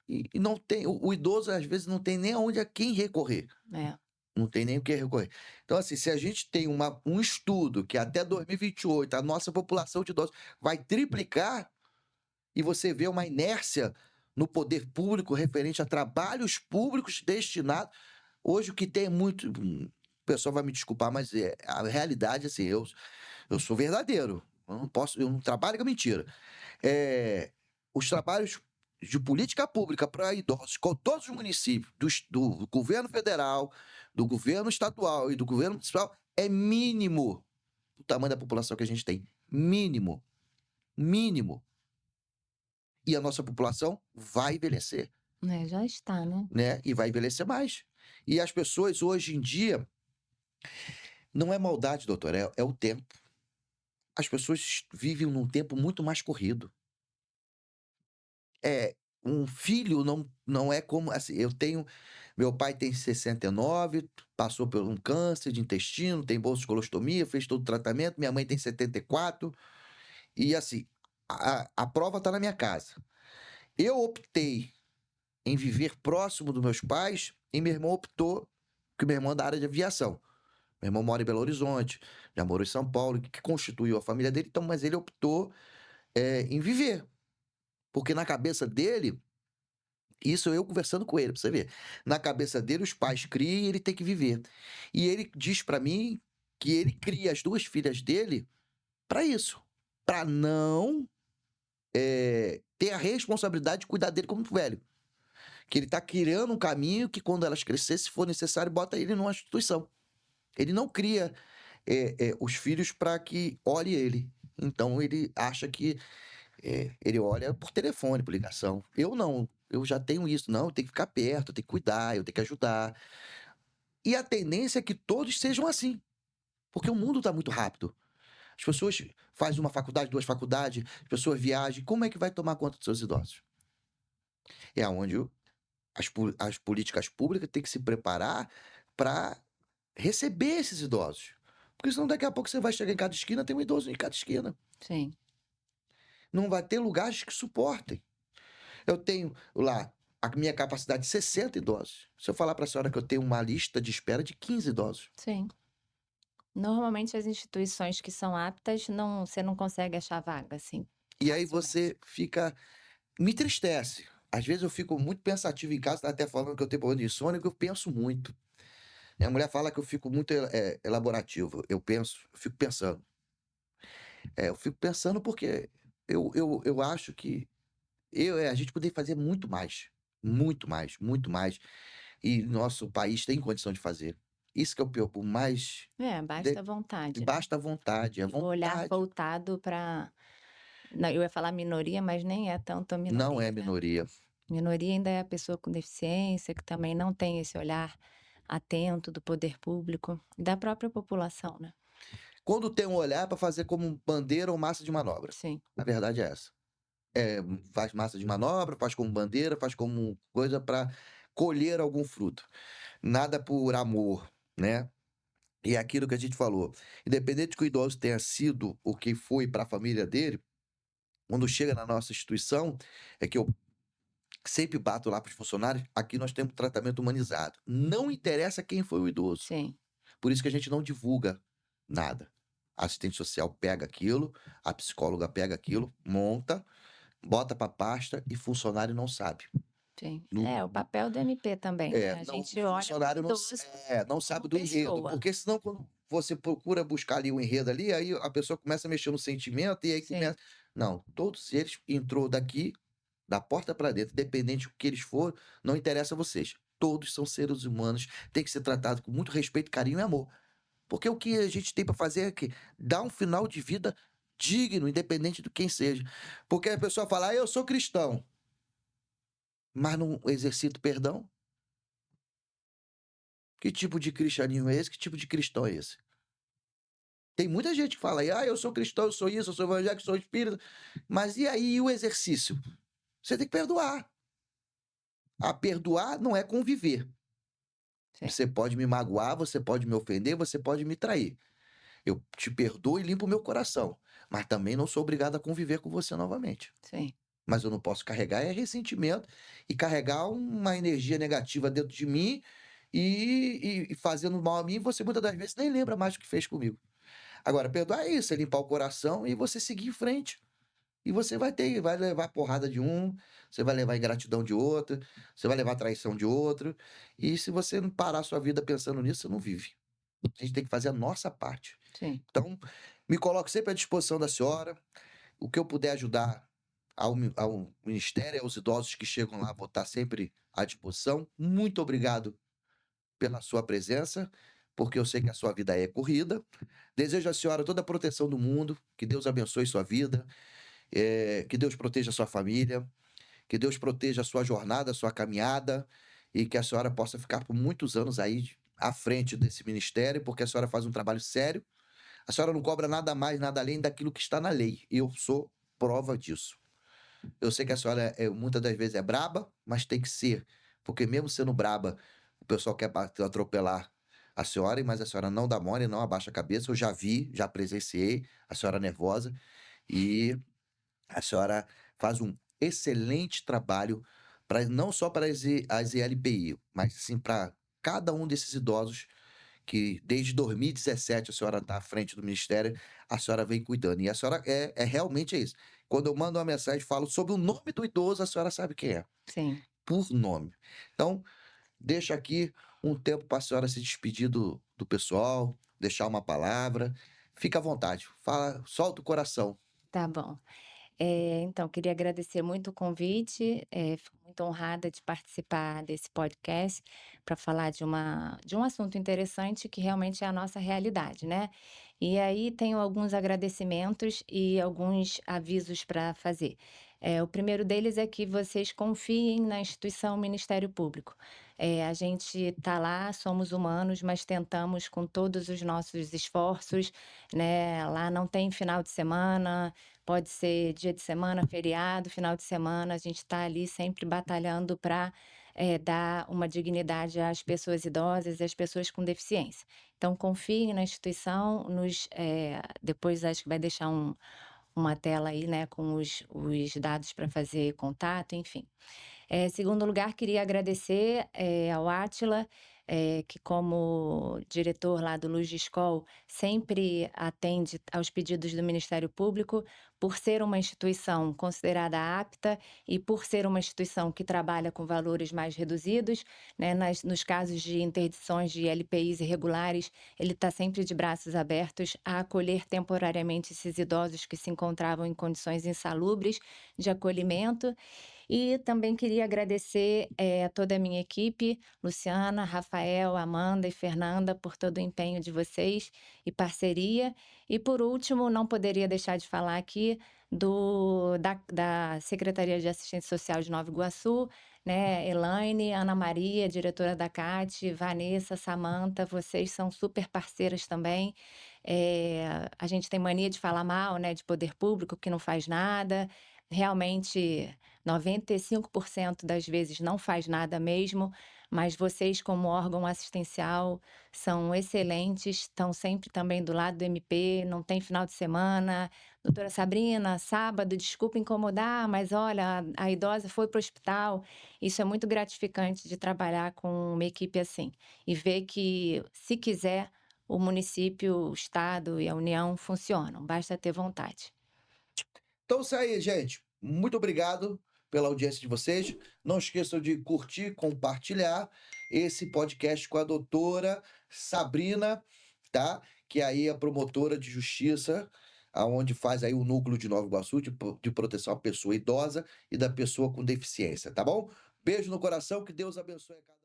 E não tem. O idoso, às vezes, não tem nem aonde a quem recorrer. É. Não tem nem o que recorrer. Então, assim, se a gente tem um estudo que até 2028 a nossa população de idosos vai triplicar, e você vê uma inércia no poder público referente a trabalhos públicos destinados. Hoje o que tem é muito. O pessoal vai me desculpar, mas a realidade, assim, eu sou verdadeiro. Eu não trabalho com mentira. Os trabalhos de política pública para idosos, com todos os municípios, do governo federal, do governo estadual e do governo municipal, é mínimo o tamanho da população que a gente tem. Mínimo. Mínimo. E a nossa população vai envelhecer, Já está, né? né? E vai envelhecer mais. E as pessoas hoje em dia, não é maldade, doutor, é o tempo. As pessoas vivem num tempo muito mais corrido. Um filho não é como assim, meu pai tem 69, passou por um câncer de intestino, tem bolsa de colostomia, fez todo o tratamento, minha mãe tem 74, e assim, a prova está na minha casa. Eu optei em viver próximo dos meus pais e meu irmão optou, que meu irmão é da área de aviação. Meu irmão mora em Belo Horizonte, já morou em São Paulo, que constituiu a família dele, então, mas ele optou em viver. Porque na cabeça dele, isso eu conversando com ele, pra você ver. Na cabeça dele, os pais criam e ele tem que viver. E ele diz pra mim que ele cria as duas filhas dele pra isso. Pra não ter a responsabilidade de cuidar dele como velho. Que ele tá criando um caminho que quando elas crescerem, se for necessário, bota ele numa instituição. Ele não cria os filhos para que olhe ele. Então ele acha que ele olha por telefone, por ligação. Eu não. Eu já tenho isso. Não, eu tenho que ficar perto, eu tenho que cuidar, eu tenho que ajudar. E a tendência é que todos sejam assim. Porque o mundo está muito rápido. As pessoas fazem uma faculdade, duas faculdades, as pessoas viajam. Como é que vai tomar conta dos seus idosos? É onde as políticas públicas têm que se preparar para receber esses idosos. Porque senão daqui a pouco você vai chegar em cada esquina, tem um idoso em cada esquina. Sim, Não vai ter lugares que suportem. Eu tenho lá a minha capacidade de 60 idosos. Se eu falar para a senhora que eu tenho uma lista de espera de 15 idosos. sim. Normalmente as instituições que são aptas, não, você não consegue achar vaga, assim, E aí facilmente. você fica. Me entristece. Às vezes eu fico muito pensativo em casa, tá até falando que eu tenho problema de insônia, que eu penso muito. Minha mulher fala que eu fico muito elaborativo. Eu fico pensando. Eu fico pensando porque eu acho que a gente poderia fazer muito mais. Muito mais, muito mais. E nosso país tem condição de fazer. Isso que é o pior, por mais. É, basta a vontade, né. Basta a vontade, a E o olhar vontade voltado para, eu ia falar minoria, mas nem é tanto a não é minoria, né. minoria. Minoria ainda é a pessoa com deficiência, que também não tem esse olhar atento do poder público e da própria população, né. Quando tem um olhar para fazer como bandeira ou massa de manobra. Sim, A verdade é essa. Faz massa de manobra, faz como bandeira, faz como coisa para colher algum fruto. Nada por amor, né? E é aquilo que a gente falou, independente que o idoso tenha sido o que foi para a família dele, quando chega na nossa instituição, é que eu sempre bato lá para os funcionários, aqui nós temos tratamento humanizado. Não interessa quem foi o idoso. sim, Por isso que a gente não divulga nada. A assistente social pega aquilo, a psicóloga pega aquilo, monta, bota para pasta e funcionário não sabe. sim. No É, o papel do MP também, né, a não, o gente olha para o funcionário idoso não sabe como do enredo, pessoa. porque senão quando você procura buscar ali o enredo ali, aí a pessoa começa a mexer no sentimento e aí Sim, começa não, todos eles entrou daqui, da porta para dentro, independente do que eles for, não interessa a vocês. Todos são seres humanos, tem que ser tratado com muito respeito, carinho e amor. Porque o que a gente tem para fazer é que dar um final de vida digno, independente de quem seja. Porque a pessoa fala: "Ah, eu sou cristão", mas não exercita o perdão? Que tipo de cristianismo é esse? Que tipo de cristão é esse? Tem muita gente que fala aí: "Ah, eu sou cristão, eu sou isso, eu sou evangélico, eu sou espírita", mas e aí o exercício? Você tem que perdoar. Perdoar não é conviver. sim, Você pode me magoar, você pode me ofender, você pode me trair. Eu te perdoo e limpo o meu coração, mas também não sou obrigado a conviver com você novamente. sim, Mas eu não posso carregar ressentimento e carregar uma energia negativa dentro de mim e fazendo mal a mim, você muitas das vezes nem lembra mais o que fez comigo. Agora, perdoar é isso, é limpar o coração e você seguir em frente. E você vai levar porrada de um, você vai levar ingratidão de outro, você vai levar traição de outro. E se você não parar a sua vida pensando nisso, você não vive. A gente tem que fazer a nossa parte. sim. Então, me coloco sempre à disposição da senhora. O que eu puder ajudar ao ministério, aos idosos que chegam lá, vou estar sempre à disposição. Muito obrigado pela sua presença, porque eu sei que a sua vida é corrida. Desejo à senhora toda a proteção do mundo, que Deus abençoe sua vida, que Deus proteja a sua família, que Deus proteja a sua jornada, a sua caminhada, e que a senhora possa ficar por muitos anos aí à frente desse ministério, porque a senhora faz um trabalho sério. A senhora não cobra nada mais, nada além daquilo que está na lei. E eu sou prova disso. Eu sei que a senhora muitas das vezes é braba, mas tem que ser. Porque mesmo sendo braba, o pessoal quer atropelar a senhora, mas a senhora não dá mole, não abaixa a cabeça. Eu já vi, já presenciei a senhora nervosa e a senhora faz um excelente trabalho para não só para as ELPI, mas sim para cada um desses idosos que desde 2017 a senhora está à frente do ministério, a senhora vem cuidando. E a senhora realmente é isso. Quando eu mando uma mensagem, falo sobre o nome do idoso, a senhora sabe quem é, Sim. por nome. Então, deixa aqui um tempo para a senhora se despedir do pessoal, deixar uma palavra. Fica à vontade, fala, solta o coração. Tá bom. Então, queria agradecer muito o convite, fico muito honrada de participar desse podcast para falar de um assunto interessante que realmente é a nossa realidade, né. E aí tenho alguns agradecimentos e alguns avisos para fazer. O primeiro deles é que vocês confiem na instituição Ministério Público. A gente está lá, somos humanos, mas tentamos com todos os nossos esforços, né, lá não tem final de semana, pode ser dia de semana, feriado, final de semana, a gente está ali sempre batalhando para dar uma dignidade às pessoas idosas e às pessoas com deficiência. Então confiem na instituição, depois acho que vai deixar uma tela aí, né, com os dados para fazer contato, enfim. Segundo lugar, queria agradecer, ao Átila, que como diretor lá do Luz de Escola, sempre atende aos pedidos do Ministério Público, por ser uma instituição considerada apta e por ser uma instituição que trabalha com valores mais reduzidos, né, nos casos de interdições de LPIs irregulares, ele está sempre de braços abertos a acolher temporariamente esses idosos que se encontravam em condições insalubres de acolhimento. E também queria agradecer, a toda a minha equipe, Luciana, Rafael, Amanda e Fernanda, por todo o empenho de vocês e parceria. E por último, não poderia deixar de falar aqui da Secretaria de Assistência Social de Nova Iguaçu, né, Elaine, Ana Maria, diretora da CAT, Vanessa, Samanta, vocês são super parceiras também. A gente tem mania de falar mal, né, de poder público que não faz nada. Realmente 95% das vezes não faz nada mesmo, mas vocês, como órgão assistencial, são excelentes, estão sempre também do lado do MP, não tem final de semana. Doutora Sabrina, sábado, desculpa incomodar, mas olha, a idosa foi para o hospital. Isso é muito gratificante de trabalhar com uma equipe assim e ver que, se quiser, o município, o estado e a União funcionam, basta ter vontade. Então, isso aí, gente. Muito obrigado pela audiência de vocês. Não esqueçam de curtir, compartilhar esse podcast com a doutora Sabrina, tá? Que aí é promotora de justiça, aonde faz aí o núcleo de Nova Iguaçu de proteção à pessoa idosa e da pessoa com deficiência, tá bom? Beijo no coração, que Deus abençoe a cada